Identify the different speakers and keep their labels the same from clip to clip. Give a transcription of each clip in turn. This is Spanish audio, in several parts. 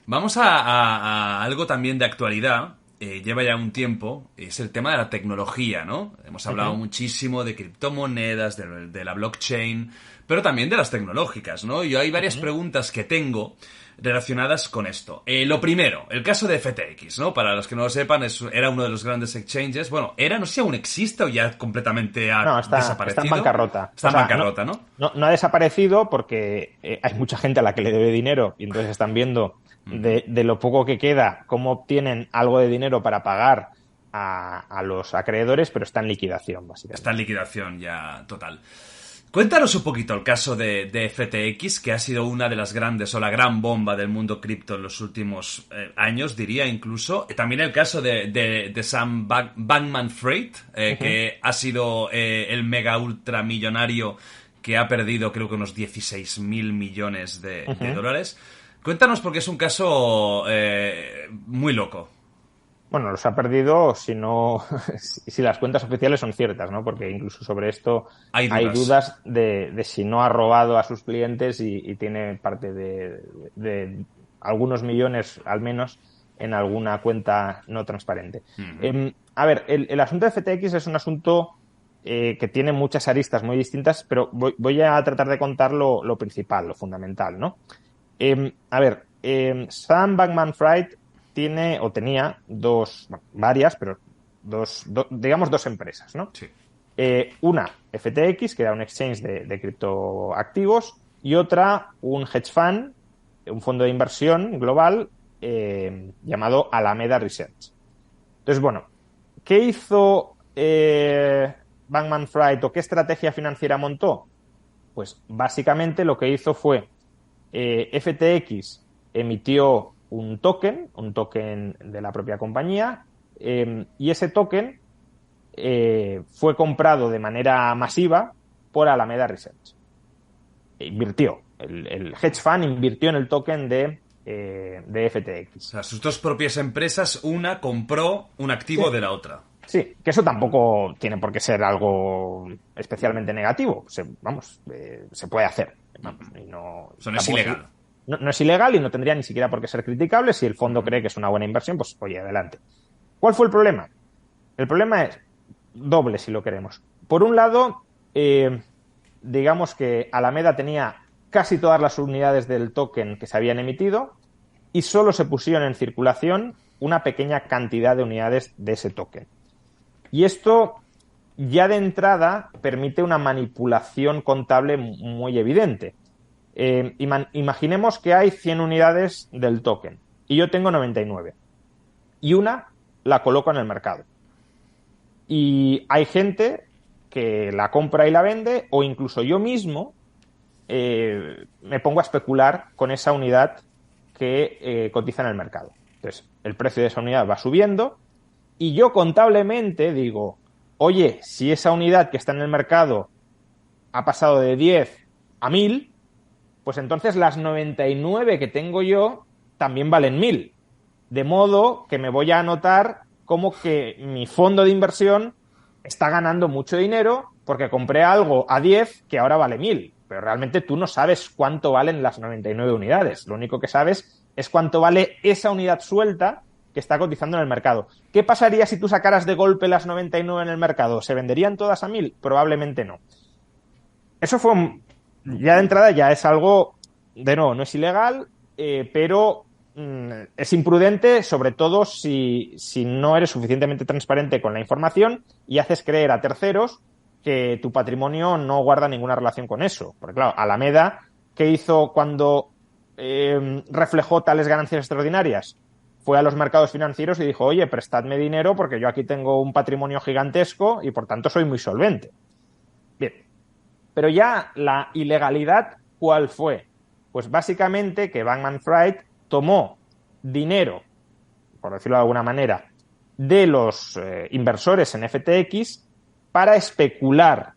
Speaker 1: Vamos a algo también de actualidad. Lleva ya un tiempo, es el tema de la tecnología, ¿no? Hemos hablado muchísimo de criptomonedas, de la blockchain, pero también de las tecnológicas, ¿no? Y hay varias preguntas que tengo relacionadas con esto. Lo primero, el caso de FTX, ¿no? Para los que no lo sepan, era uno de los grandes exchanges. Bueno, no sé si aún existe o ya completamente desaparecido.
Speaker 2: Está en bancarrota.
Speaker 1: Está en bancarrota, ¿no?
Speaker 2: No ha desaparecido porque hay mucha gente a la que le debe dinero y entonces están viendo de lo poco que queda, cómo obtienen algo de dinero para pagar a los acreedores, pero está en liquidación, básicamente.
Speaker 1: Está en liquidación ya total. Cuéntanos un poquito el caso de FTX, que ha sido una de las grandes o la gran bomba del mundo cripto en los últimos años, diría incluso. También el caso de Sam Bankman-Fried, que ha sido el mega ultra millonario que ha perdido creo que unos 16.000 millones de dólares. Cuéntanos porque es un caso muy loco.
Speaker 2: Bueno, los ha perdido si las cuentas oficiales son ciertas, ¿no? Porque incluso sobre esto hay dudas de si no ha robado a sus clientes y tiene parte de algunos millones, al menos, en alguna cuenta no transparente. A ver, el asunto de FTX es un asunto que tiene muchas aristas muy distintas, pero voy a tratar de contar lo principal, lo fundamental, ¿no? Sam Bankman-Fried tenía dos empresas, ¿no?
Speaker 1: Sí.
Speaker 2: Una, FTX, que era un exchange de criptoactivos, y otra, un hedge fund, un fondo de inversión global llamado Alameda Research. Entonces, bueno, ¿qué hizo Bankman-Fried o qué estrategia financiera montó? Pues básicamente lo que hizo fue FTX emitió un token de la propia compañía, y ese token fue comprado de manera masiva por Alameda Research. Invirtió. El hedge fund invirtió en el token de FTX.
Speaker 1: O sea, sus dos propias empresas, una compró un activo de la otra.
Speaker 2: Sí, que eso tampoco tiene por qué ser algo especialmente negativo. Se puede hacer.
Speaker 1: Eso no es ilegal.
Speaker 2: No es ilegal y no tendría ni siquiera por qué ser criticable. Si el fondo cree que es una buena inversión, pues oye, adelante. ¿Cuál fue el problema? El problema es doble, si lo queremos. Por un lado, digamos que Alameda tenía casi todas las unidades del token que se habían emitido y solo se pusieron en circulación una pequeña cantidad de unidades de ese token. Y esto ya de entrada permite una manipulación contable muy evidente. Imaginemos que hay 100 unidades del token y yo tengo 99 y una la coloco en el mercado y hay gente que la compra y la vende, o incluso yo mismo me pongo a especular con esa unidad que cotiza en el mercado. Entonces el precio de esa unidad va subiendo y yo contablemente digo, oye, si esa unidad que está en el mercado ha pasado de 10 a 1000, pues entonces las 99 que tengo yo también valen 1000. De modo que me voy a anotar como que mi fondo de inversión está ganando mucho dinero porque compré algo a 10 que ahora vale 1000. Pero realmente tú no sabes cuánto valen las 99 unidades. Lo único que sabes es cuánto vale esa unidad suelta que está cotizando en el mercado. ¿Qué pasaría si tú sacaras de golpe las 99 en el mercado? ¿Se venderían todas a 1000? Probablemente no. Eso fue... Ya de entrada ya es algo, de nuevo, no es ilegal, pero es imprudente, sobre todo si no eres suficientemente transparente con la información y haces creer a terceros que tu patrimonio no guarda ninguna relación con eso. Porque claro, Alameda, ¿qué hizo cuando reflejó tales ganancias extraordinarias? Fue a los mercados financieros y dijo, oye, prestadme dinero porque yo aquí tengo un patrimonio gigantesco y por tanto soy muy solvente. Bien. Pero ya la ilegalidad, ¿cuál fue? Pues básicamente que Bankman-Fried tomó dinero, por decirlo de alguna manera, de los inversores en FTX para especular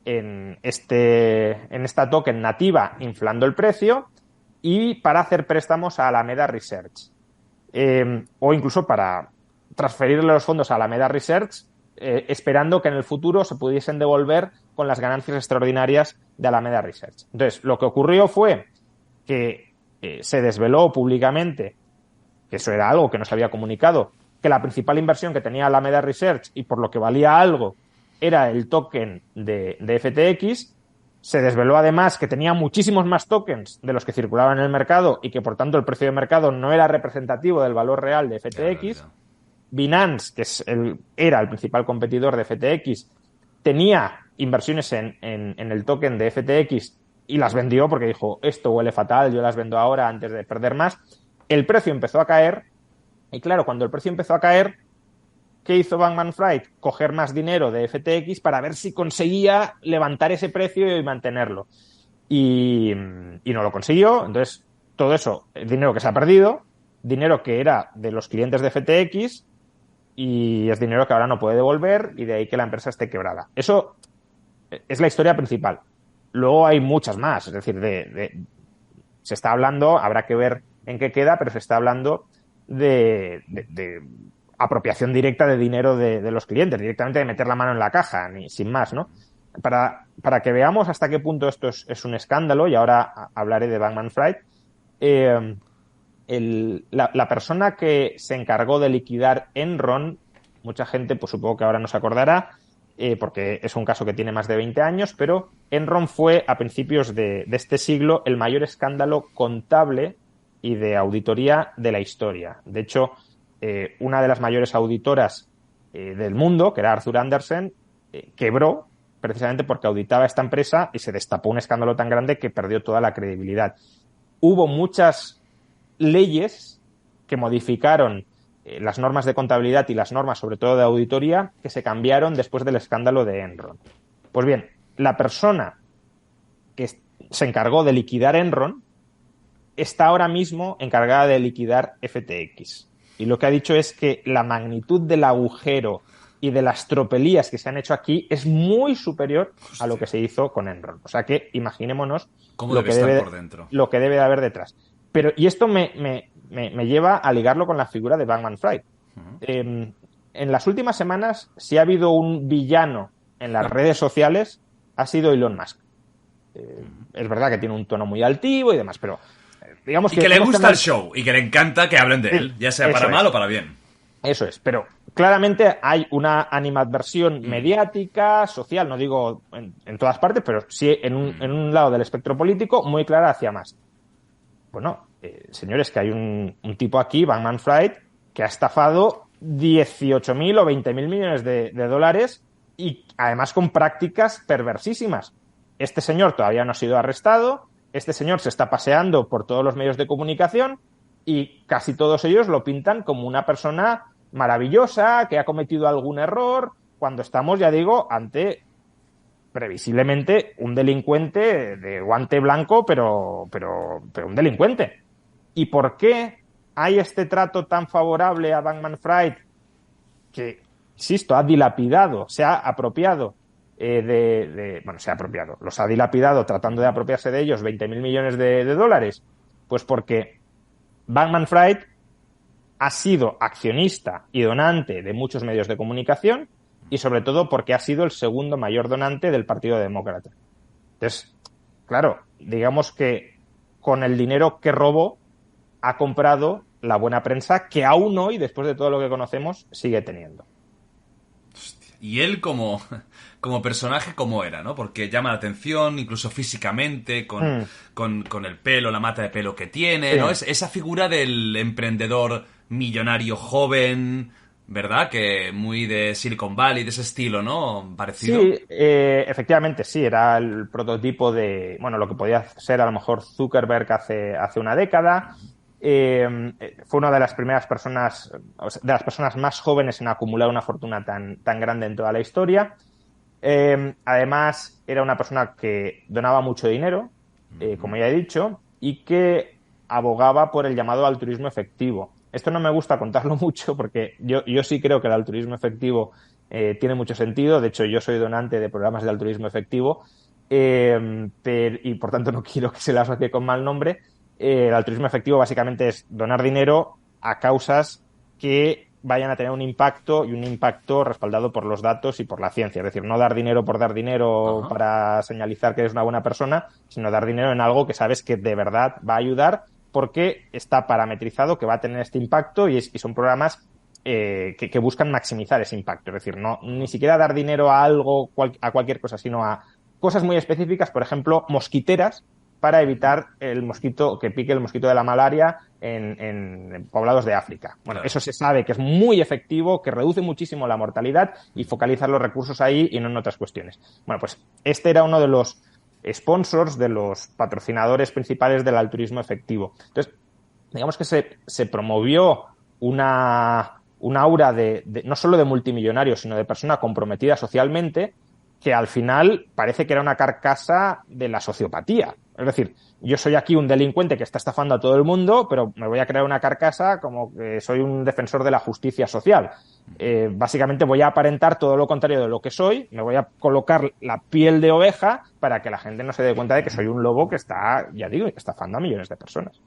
Speaker 2: en esta token nativa inflando el precio y para hacer préstamos a Alameda Research. O incluso para transferirle los fondos a Alameda Research esperando que en el futuro se pudiesen devolver con las ganancias extraordinarias de Alameda Research. Entonces, lo que ocurrió fue que se desveló públicamente, que eso era algo que no se había comunicado, que la principal inversión que tenía Alameda Research y por lo que valía algo era el token de FTX. Se desveló además que tenía muchísimos más tokens de los que circulaban en el mercado y que por tanto el precio de mercado no era representativo del valor real de FTX. Binance, que era el principal competidor de FTX, tenía inversiones en el token de FTX y las vendió porque dijo, esto huele fatal, yo las vendo ahora antes de perder más. El precio empezó a caer y claro, cuando el precio empezó a caer, ¿qué hizo Bankman-Fried? Coger más dinero de FTX para ver si conseguía levantar ese precio y mantenerlo. Y no lo consiguió. Entonces, todo eso, dinero que se ha perdido, dinero que era de los clientes de FTX y es dinero que ahora no puede devolver y de ahí que la empresa esté quebrada. Eso es la historia principal. Luego hay muchas más. Es decir, se está hablando, habrá que ver en qué queda, pero se está hablando de apropiación directa de dinero de los clientes, directamente de meter la mano en la caja, ni sin más, ¿no? Para que veamos hasta qué punto esto es un escándalo, y ahora hablaré de Bankman-Fried, la persona que se encargó de liquidar Enron, mucha gente, pues supongo que ahora no se acordará, porque es un caso que tiene más de 20 años, pero Enron fue a principios de este siglo el mayor escándalo contable y de auditoría de la historia. De hecho, una de las mayores auditoras del mundo, que era Arthur Andersen, quebró precisamente porque auditaba esta empresa y se destapó un escándalo tan grande que perdió toda la credibilidad. Hubo muchas leyes que modificaron las normas de contabilidad y las normas, sobre todo de auditoría, que se cambiaron después del escándalo de Enron. Pues bien, la persona que se encargó de liquidar Enron está ahora mismo encargada de liquidar FTX. Y lo que ha dicho es que la magnitud del agujero y de las tropelías que se han hecho aquí es muy superior a lo que se hizo con Enron. O sea que imaginémonos lo que debe de haber detrás. Pero, y esto me lleva a ligarlo con la figura de Bankman-Fried. En las últimas semanas, si ha habido un villano en las redes sociales, ha sido Elon Musk. Es verdad que tiene un tono muy altivo y demás, pero digamos
Speaker 1: que le gusta el show y que le encanta que hablen de él, ya sea para mal o para bien.
Speaker 2: Eso es, pero claramente hay una animadversión mediática, social, no digo en todas partes, pero sí en un lado del espectro político muy clara hacia Musk. Bueno, señores, que hay un tipo aquí, Bankman-Fried, que ha estafado 18.000 o 20.000 millones de dólares y además con prácticas perversísimas. Este señor todavía no ha sido arrestado, este señor se está paseando por todos los medios de comunicación y casi todos ellos lo pintan como una persona maravillosa, que ha cometido algún error, cuando estamos, ya digo, ante previsiblemente un delincuente de guante blanco, pero un delincuente. ¿Y por qué hay este trato tan favorable a Bankman-Fried que, insisto, ha dilapidado, se ha apropiado se ha apropiado, los ha dilapidado tratando de apropiarse de ellos 20.000 millones de dólares? Pues porque Bankman-Fried ha sido accionista y donante de muchos medios de comunicación y sobre todo porque ha sido el segundo mayor donante del Partido Demócrata. Entonces, claro, digamos que con el dinero que robó ha comprado la buena prensa que aún hoy, después de todo lo que conocemos, sigue teniendo.
Speaker 1: Y él como personaje, ¿cómo era? ¿No? Porque llama la atención, incluso físicamente, con el pelo, la mata de pelo que tiene, sí. ¿No? Es esa figura del emprendedor millonario joven, ¿verdad? Que muy de Silicon Valley, de ese estilo, ¿no? Parecido.
Speaker 2: Sí, efectivamente, sí. Era el prototipo de, lo que podía ser a lo mejor Zuckerberg hace una década. Fue una de las primeras personas, de las personas más jóvenes en acumular una fortuna tan grande en toda la historia. Además, era una persona que donaba mucho dinero, como ya he dicho, y que abogaba por el llamado altruismo efectivo. Esto no me gusta contarlo mucho porque yo sí creo que el altruismo efectivo tiene mucho sentido. De hecho, yo soy donante de programas de altruismo efectivo y por tanto no quiero que se le asocie con mal nombre. El altruismo efectivo básicamente es donar dinero a causas que vayan a tener un impacto y un impacto respaldado por los datos y por la ciencia. Es decir, no dar dinero por dar dinero para señalizar que eres una buena persona, sino dar dinero en algo que sabes que de verdad va a ayudar porque está parametrizado que va a tener este impacto y son programas que buscan maximizar ese impacto. Es decir, no ni siquiera dar dinero a algo, a cualquier cosa, sino a cosas muy específicas, por ejemplo, mosquiteras, para evitar el mosquito, que pique el mosquito de la malaria en poblados de África. Bueno,
Speaker 1: Claro.
Speaker 2: eso se sabe que es muy efectivo, que reduce muchísimo la mortalidad y focalizar los recursos ahí y no en otras cuestiones. Bueno, pues este era uno de los sponsors, de los patrocinadores principales del altruismo efectivo. Entonces, digamos que se promovió una aura no solo de multimillonario, sino de persona comprometida socialmente, que al final parece que era una carcasa de la sociopatía. Es decir, yo soy aquí un delincuente que está estafando a todo el mundo, pero me voy a crear una carcasa como que soy un defensor de la justicia social. Básicamente voy a aparentar todo lo contrario de lo que soy, me voy a colocar la piel de oveja para que la gente no se dé cuenta de que soy un lobo que está, ya digo, estafando a millones de personas.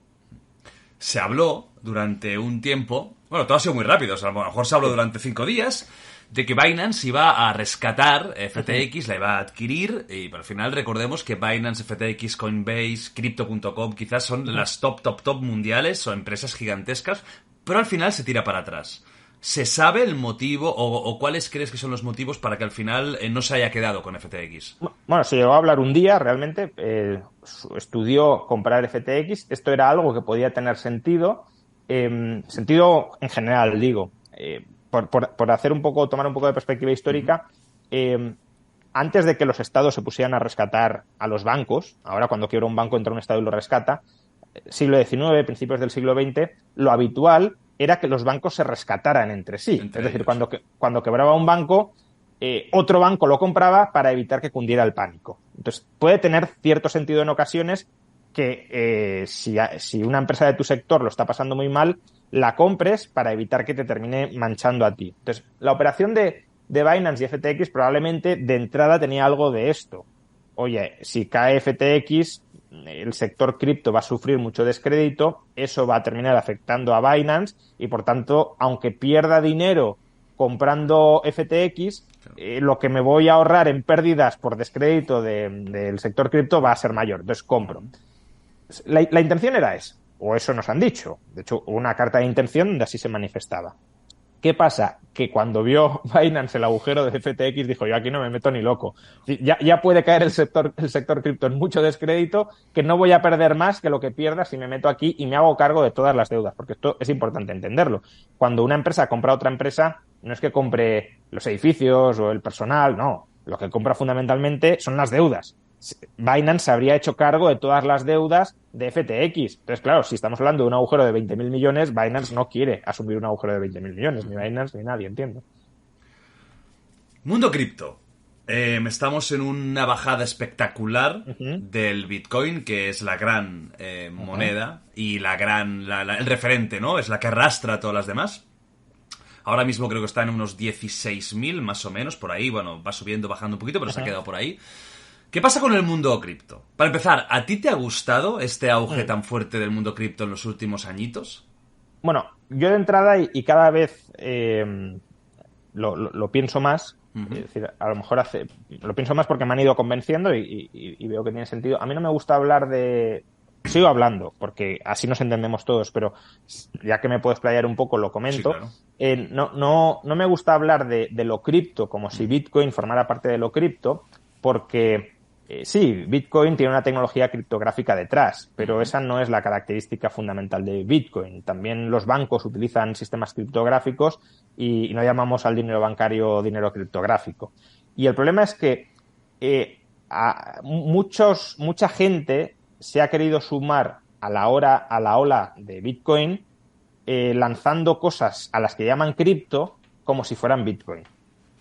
Speaker 1: Se habló durante un tiempo, bueno, todo ha sido muy rápido, o sea, a lo mejor se habló durante 5 días, de que Binance iba a rescatar FTX, la iba a adquirir, y al final recordemos que Binance, FTX, Coinbase, Crypto.com quizás son las top mundiales, o empresas gigantescas, pero al final se tira para atrás. ¿Se sabe el motivo o cuáles crees que son los motivos para que al final no se haya quedado con FTX?
Speaker 2: Bueno, se llegó a hablar un día, realmente, estudió comprar FTX, esto era algo que podía tener sentido, sentido en general, digo, por hacer tomar un poco de perspectiva histórica, antes de que los estados se pusieran a rescatar a los bancos, ahora cuando quiebra un banco entra un estado y lo rescata, siglo XIX, principios del siglo XX, lo habitual era que los bancos se rescataran entre sí. Es decir, cuando quebraba un banco, otro banco lo compraba para evitar que cundiera el pánico. Entonces, puede tener cierto sentido en ocasiones que si una empresa de tu sector lo está pasando muy mal, la compres para evitar que te termine manchando a ti. Entonces, la operación de Binance y FTX probablemente de entrada tenía algo de esto. Oye, si cae FTX, el sector cripto va a sufrir mucho descrédito, eso va a terminar afectando a Binance y, por tanto, aunque pierda dinero comprando FTX, lo que me voy a ahorrar en pérdidas por descrédito del sector cripto va a ser mayor. Entonces, compro. La intención era esa, o eso nos han dicho. De hecho, hubo una carta de intención donde así se manifestaba. ¿Qué pasa? Que cuando vio Binance el agujero de FTX dijo, yo aquí no me meto ni loco. Ya puede caer el sector cripto en mucho descrédito, que no voy a perder más que lo que pierda si me meto aquí y me hago cargo de todas las deudas, porque esto es importante entenderlo. Cuando una empresa compra a otra empresa, no es que compre los edificios o el personal, no. Lo que compra fundamentalmente son las deudas. Binance se habría hecho cargo de todas las deudas de FTX. Entonces, claro, si estamos hablando de un agujero de 20.000 millones, Binance no quiere asumir un agujero de 20.000 millones, ni Binance ni nadie, entiendo.
Speaker 1: Mundo cripto. Estamos en una bajada espectacular del Bitcoin, que es la gran moneda y el referente, ¿no? Es la que arrastra a todas las demás. Ahora mismo creo que está en unos 16.000 más o menos, por ahí. Bueno, va subiendo, bajando un poquito, pero se ha quedado por ahí. ¿Qué pasa con el mundo cripto? Para empezar, ¿a ti te ha gustado este auge tan fuerte del mundo cripto en los últimos añitos?
Speaker 2: Bueno, yo de entrada y cada vez lo pienso más. Es decir, a lo mejor lo pienso más porque me han ido convenciendo y veo que tiene sentido. A mí no me gusta hablar de... Sigo hablando, porque así nos entendemos todos, pero ya que me puedo explayar un poco, lo comento. Sí, claro. No me gusta hablar de lo cripto como si Bitcoin formara parte de lo cripto, porque sí, Bitcoin tiene una tecnología criptográfica detrás, pero esa no es la característica fundamental de Bitcoin. También los bancos utilizan sistemas criptográficos y no llamamos al dinero bancario dinero criptográfico. Y el problema es que mucha gente se ha querido sumar a la ola de Bitcoin lanzando cosas a las que llaman cripto como si fueran Bitcoin.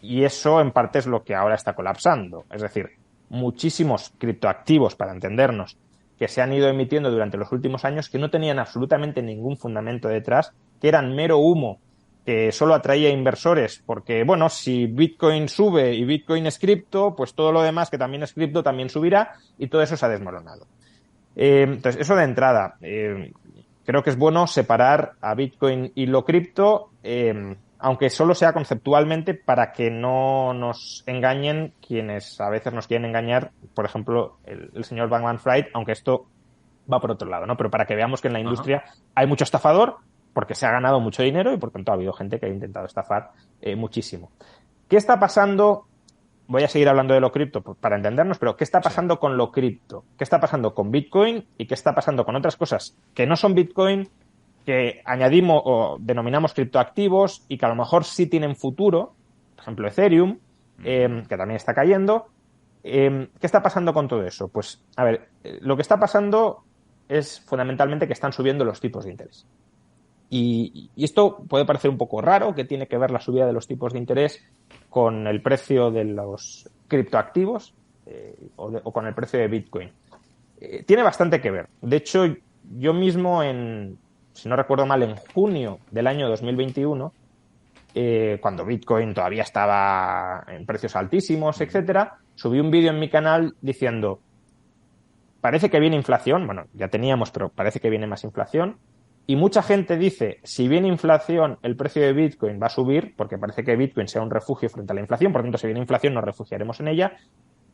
Speaker 2: Y eso en parte es lo que ahora está colapsando. Es decir, muchísimos criptoactivos, para entendernos, que se han ido emitiendo durante los últimos años que no tenían absolutamente ningún fundamento detrás, que eran mero humo, que solo atraía inversores, porque, bueno, si Bitcoin sube y Bitcoin es cripto, pues todo lo demás que también es cripto también subirá y todo eso se ha desmoronado. Entonces, eso de entrada. Creo que es bueno separar a Bitcoin y lo cripto. aunque solo sea conceptualmente para que no nos engañen quienes a veces nos quieren engañar, por ejemplo, el señor Bankman-Fried, aunque esto va por otro lado, ¿no? Pero para que veamos que en la industria hay mucho estafador porque se ha ganado mucho dinero y por tanto ha habido gente que ha intentado estafar muchísimo. ¿Qué está pasando? Voy a seguir hablando de lo cripto para entendernos, pero ¿qué está pasando con lo cripto? ¿Qué está pasando con Bitcoin? ¿Y qué está pasando con otras cosas que no son Bitcoin, que añadimos o denominamos criptoactivos y que a lo mejor sí tienen futuro? Por ejemplo, Ethereum, que también está cayendo. ¿Qué está pasando con todo eso? Pues, a ver, lo que está pasando es fundamentalmente que están subiendo los tipos de interés. Y esto puede parecer un poco raro, que tiene que ver la subida de los tipos de interés con el precio de los criptoactivos o con el precio de Bitcoin. Tiene bastante que ver. De hecho, yo mismo si no recuerdo mal, en junio del año 2021, cuando Bitcoin todavía estaba en precios altísimos, etcétera, subí un vídeo en mi canal diciendo: parece que viene inflación, bueno, ya teníamos, pero parece que viene más inflación. Y mucha gente dice, si viene inflación, el precio de Bitcoin va a subir, porque parece que Bitcoin sea un refugio frente a la inflación, por lo tanto, si viene inflación nos refugiaremos en ella,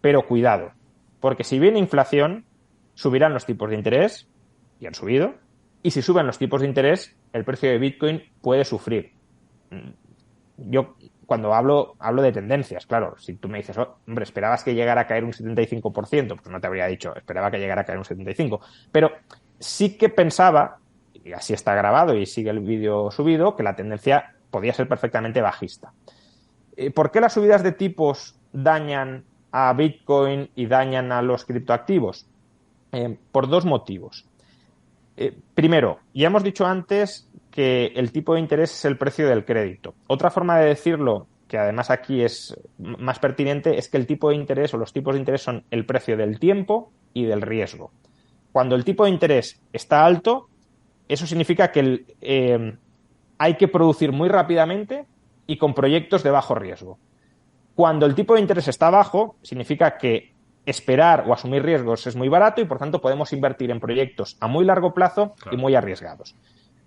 Speaker 2: pero cuidado, porque si viene inflación, subirán los tipos de interés, y han subido, y si suben los tipos de interés, el precio de Bitcoin puede sufrir. Yo, cuando hablo de tendencias, claro, si tú me dices, oh, hombre, esperabas que llegara a caer un 75%, pues no te habría dicho, esperaba que llegara a caer un 75%, pero sí que pensaba, y así está grabado y sigue el vídeo subido, que la tendencia podía ser perfectamente bajista. ¿Por qué las subidas de tipos dañan a Bitcoin y dañan a los criptoactivos? Por dos motivos. Primero, ya hemos dicho antes que el tipo de interés es el precio del crédito. Otra forma de decirlo, que además aquí es más pertinente, es que el tipo de interés o los tipos de interés son el precio del tiempo y del riesgo. Cuando el tipo de interés está alto, eso significa que hay que producir muy rápidamente y con proyectos de bajo riesgo. Cuando el tipo de interés está bajo, significa que esperar o asumir riesgos es muy barato y, por tanto, podemos invertir en proyectos a muy largo plazo y muy arriesgados.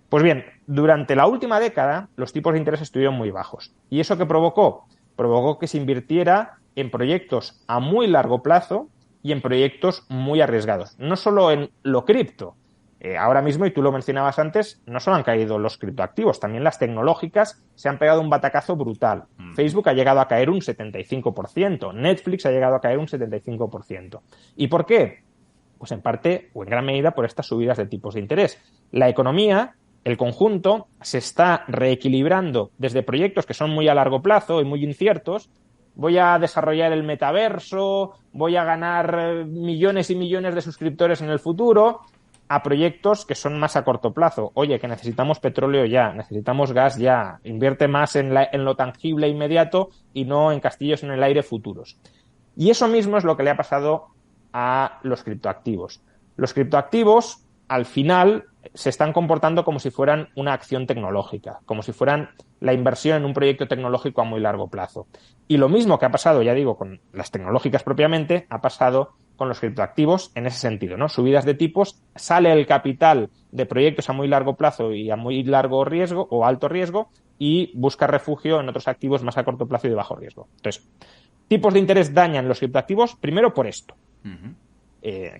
Speaker 2: Pues bien, durante la última década los tipos de interés estuvieron muy bajos. ¿Y eso qué provocó? Provocó que se invirtiera en proyectos a muy largo plazo y en proyectos muy arriesgados. No solo en lo cripto. Ahora mismo, y tú lo mencionabas antes, no solo han caído los criptoactivos, también las tecnológicas se han pegado un batacazo brutal. Facebook ha llegado a caer un 75%, Netflix ha llegado a caer un 75%. ¿Y por qué? Pues en parte o en gran medida por estas subidas de tipos de interés. La economía, el conjunto, se está reequilibrando desde proyectos que son muy a largo plazo y muy inciertos. Voy a desarrollar el metaverso, voy a ganar millones y millones de suscriptores en el futuro, a proyectos que son más a corto plazo. Oye, que necesitamos petróleo ya, necesitamos gas ya, invierte más en lo tangible e inmediato y no en castillos en el aire futuros. Y eso mismo es lo que le ha pasado a los criptoactivos. Los criptoactivos, al final, se están comportando como si fueran una acción tecnológica, como si fueran la inversión en un proyecto tecnológico a muy largo plazo. Y lo mismo que ha pasado, ya digo, con las tecnológicas propiamente, ha pasado con los criptoactivos en ese sentido, ¿no? Subidas de tipos, sale el capital de proyectos a muy largo plazo y a muy largo riesgo o alto riesgo y busca refugio en otros activos más a corto plazo y de bajo riesgo. Entonces, tipos de interés dañan los criptoactivos primero por esto.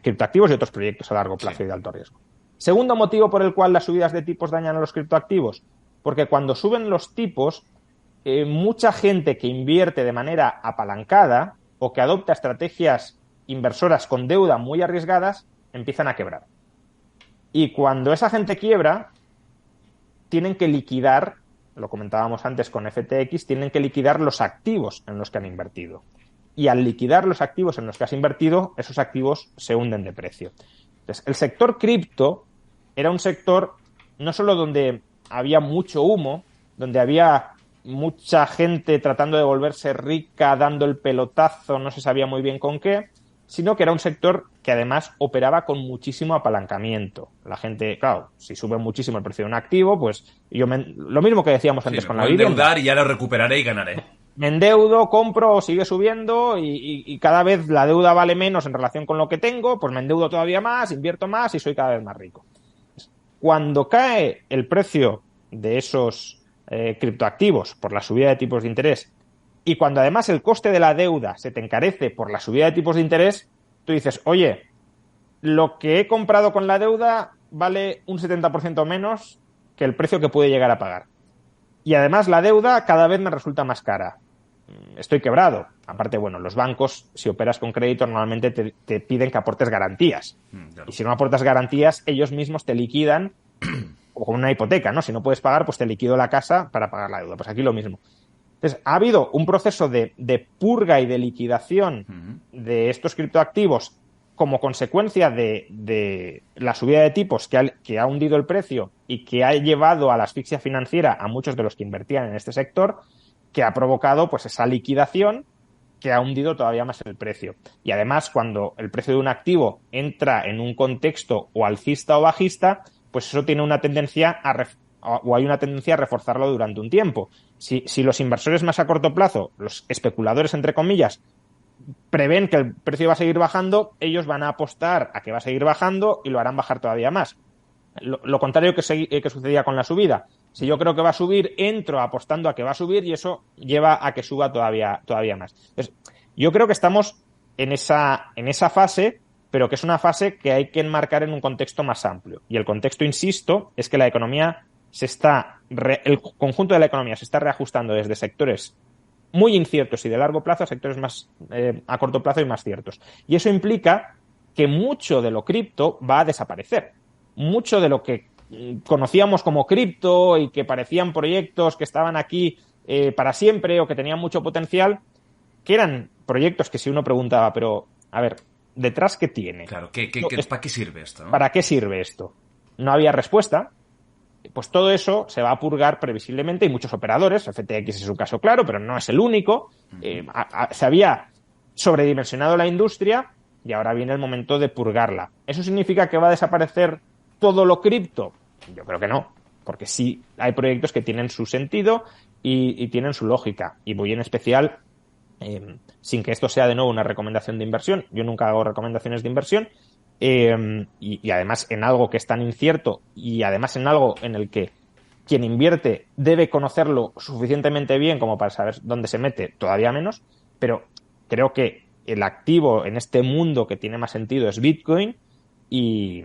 Speaker 2: Criptoactivos y otros proyectos a largo plazo y de alto riesgo. Segundo motivo por el cual las subidas de tipos dañan a los criptoactivos, porque cuando suben los tipos, mucha gente que invierte de manera apalancada o que adopta estrategias inversoras con deuda muy arriesgadas empiezan a quebrar. Y cuando esa gente quiebra, tienen que liquidar, lo comentábamos antes con FTX, tienen que liquidar los activos en los que han invertido. Y al liquidar los activos en los que has invertido, esos activos se hunden de precio. Entonces, el sector cripto era un sector no solo donde había mucho humo, donde había mucha gente tratando de volverse rica, dando el pelotazo, no se sabía muy bien con qué, sino que era un sector que además operaba con muchísimo apalancamiento. La gente, claro, si sube muchísimo el precio de un activo, pues lo mismo que decíamos antes con la vivienda.
Speaker 1: Endeudar y ya lo recuperaré y ganaré.
Speaker 2: Me endeudo, compro, sigue subiendo y cada vez la deuda vale menos en relación con lo que tengo, pues me endeudo todavía más, invierto más y soy cada vez más rico. Cuando cae el precio de esos criptoactivos por la subida de tipos de interés, y cuando además el coste de la deuda se te encarece por la subida de tipos de interés, tú dices, oye, lo que he comprado con la deuda vale un 70% menos que el precio que puede llegar a pagar. Y además la deuda cada vez me resulta más cara. Estoy quebrado. Aparte, bueno, los bancos, si operas con crédito, normalmente te piden que aportes garantías.
Speaker 1: Claro.
Speaker 2: Y si no aportas garantías, ellos mismos te liquidan o con una hipoteca, ¿no? Si no puedes pagar, pues te liquido la casa para pagar la deuda. Pues aquí lo mismo. Entonces, ha habido un proceso de purga y de liquidación de estos criptoactivos como consecuencia de la subida de tipos que ha hundido el precio y que ha llevado a la asfixia financiera a muchos de los que invertían en este sector, que ha provocado pues esa liquidación que ha hundido todavía más el precio. Y además, cuando el precio de un activo entra en un contexto o alcista o bajista, pues eso tiene una tendencia o hay una tendencia a reforzarlo durante un tiempo. Si los inversores más a corto plazo, los especuladores entre comillas, prevén que el precio va a seguir bajando, ellos van a apostar a que va a seguir bajando y lo harán bajar todavía más. Lo contrario que sucedía con la subida. Si yo creo que va a subir, entro apostando a que va a subir y eso lleva a que suba todavía más. Entonces, yo creo que estamos en esa fase, pero que es una fase que hay que enmarcar en un contexto más amplio. Y el contexto, insisto, es que la economía el conjunto de la economía se está reajustando desde sectores muy inciertos y de largo plazo a sectores más a corto plazo y más ciertos. Y eso implica que mucho de lo cripto va a desaparecer. Mucho de lo que conocíamos como cripto y que parecían proyectos que estaban aquí para siempre o que tenían mucho potencial, que eran proyectos que si uno preguntaba, pero, a ver, ¿detrás qué tiene?
Speaker 1: Claro, ¿para qué sirve esto, ¿no?
Speaker 2: ¿Para qué sirve esto? No había respuesta. Pues todo eso se va a purgar previsiblemente y muchos operadores, FTX es un caso claro, pero no es el único, se había sobredimensionado la industria y ahora viene el momento de purgarla. ¿Eso significa que va a desaparecer todo lo cripto? Yo creo que no, porque sí hay proyectos que tienen su sentido y tienen su lógica. Y voy en especial, sin que esto sea de nuevo una recomendación de inversión, yo nunca hago recomendaciones de inversión, y además en algo que es tan incierto y además en algo en el que quien invierte debe conocerlo suficientemente bien como para saber dónde se mete, todavía menos, pero creo que el activo en este mundo que tiene más sentido es Bitcoin y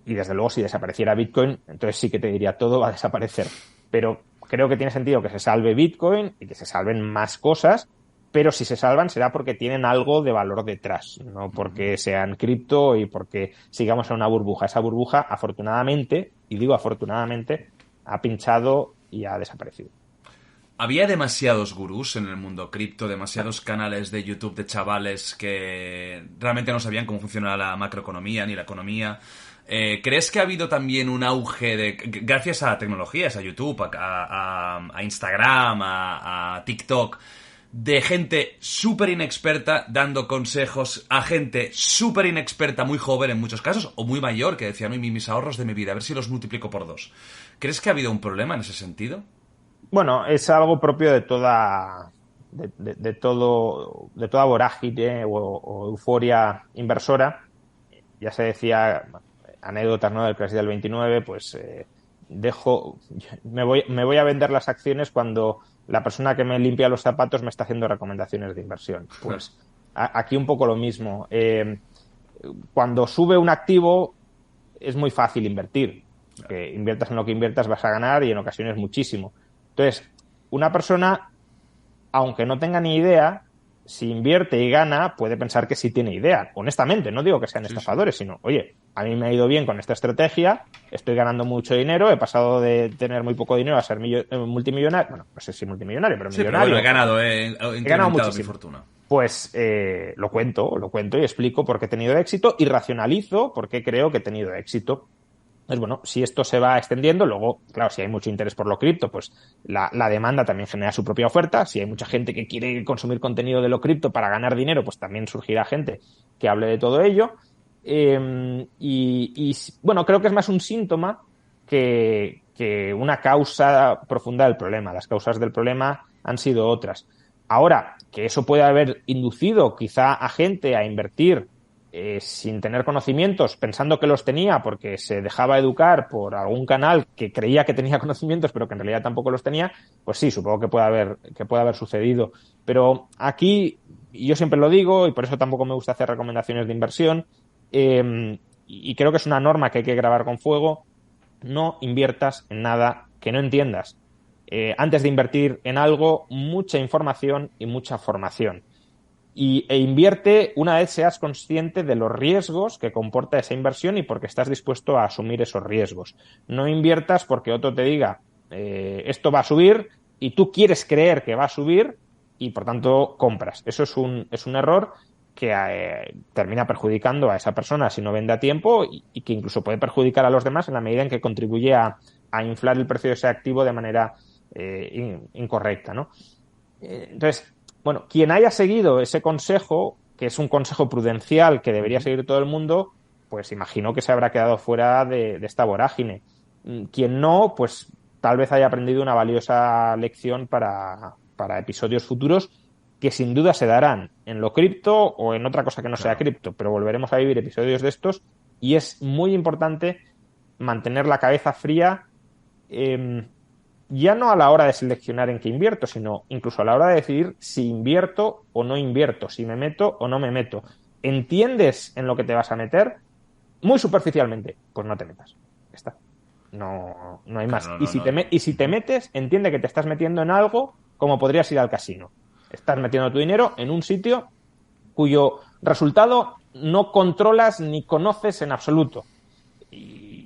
Speaker 2: desde luego si desapareciera Bitcoin, entonces sí que te diría todo va a desaparecer, pero creo que tiene sentido que se salve Bitcoin y que se salven más cosas. Pero si se salvan será porque tienen algo de valor detrás, no porque sean cripto y porque sigamos en una burbuja. Esa burbuja, afortunadamente, y digo afortunadamente, ha pinchado y ha desaparecido.
Speaker 1: Había demasiados gurús en el mundo cripto, demasiados canales de YouTube de chavales que realmente no sabían cómo funcionaba la macroeconomía ni la economía. ¿Crees que ha habido también un auge gracias a tecnologías, a YouTube, a Instagram, a TikTok, de gente súper inexperta dando consejos a gente súper inexperta, muy joven en muchos casos, o muy mayor, que decían, mis ahorros de mi vida, a ver si los multiplico por 2? ¿Crees que ha habido un problema en ese sentido?
Speaker 2: Bueno, es algo propio de toda vorágine o euforia inversora. Ya se decía, anécdotas, ¿no?, del crash del 29, pues me voy a vender las acciones cuando la persona que me limpia los zapatos me está haciendo recomendaciones de inversión. Pues aquí un poco lo mismo. Cuando sube un activo es muy fácil invertir. Que inviertas en lo que inviertas vas a ganar y en ocasiones muchísimo. Entonces, una persona, aunque no tenga ni idea, si invierte y gana, puede pensar que sí tiene idea. Honestamente, no digo que sean estafadores, sino, oye, a mí me ha ido bien con esta estrategia, estoy ganando mucho dinero, he pasado de tener muy poco dinero a ser multimillonario. Bueno, no sé si multimillonario, pero millonario.
Speaker 1: Pero he ganado muchísimo mi fortuna.
Speaker 2: Pues lo cuento y explico por qué he tenido éxito y racionalizo por qué creo que he tenido éxito. Pues bueno, si esto se va extendiendo, luego, claro, si hay mucho interés por lo cripto, pues la demanda también genera su propia oferta. Si hay mucha gente que quiere consumir contenido de lo cripto para ganar dinero, pues también surgirá gente que hable de todo ello. Bueno, creo que es más un síntoma que una causa profunda del problema. Las causas del problema han sido otras. Ahora, que eso puede haber inducido quizá a gente a invertir sin tener conocimientos, pensando que los tenía porque se dejaba educar por algún canal que creía que tenía conocimientos, pero que en realidad tampoco los tenía, pues sí, supongo que puede haber sucedido. Pero aquí, y yo siempre lo digo, y por eso tampoco me gusta hacer recomendaciones de inversión, y creo que es una norma que hay que grabar con fuego: no inviertas en nada que no entiendas. Antes de invertir en algo, mucha información y mucha formación. E invierte una vez seas consciente de los riesgos que comporta esa inversión y porque estás dispuesto a asumir esos riesgos. No inviertas porque otro te diga esto va a subir y tú quieres creer que va a subir y por tanto compras. Eso es un error que termina perjudicando a esa persona si no vende a tiempo y que incluso puede perjudicar a los demás en la medida en que contribuye a inflar el precio de ese activo de manera incorrecta, ¿no? Entonces, bueno, quien haya seguido ese consejo, que es un consejo prudencial que debería seguir todo el mundo, pues imagino que se habrá quedado fuera de esta vorágine. Quien no, pues tal vez haya aprendido una valiosa lección para episodios futuros que sin duda se darán en lo cripto o en otra cosa que no sea cripto, pero volveremos a vivir episodios de estos y es muy importante mantener la cabeza fría, ya no a la hora de seleccionar en qué invierto, sino incluso a la hora de decidir si invierto o no invierto, si me meto o no me meto. ¿Entiendes en lo que te vas a meter? Muy superficialmente, pues no te metas. Ya está. No hay más.
Speaker 1: Claro,
Speaker 2: Y si te metes, entiende que te estás metiendo en algo como podrías ir al casino. Estás metiendo tu dinero en un sitio cuyo resultado no controlas ni conoces en absoluto.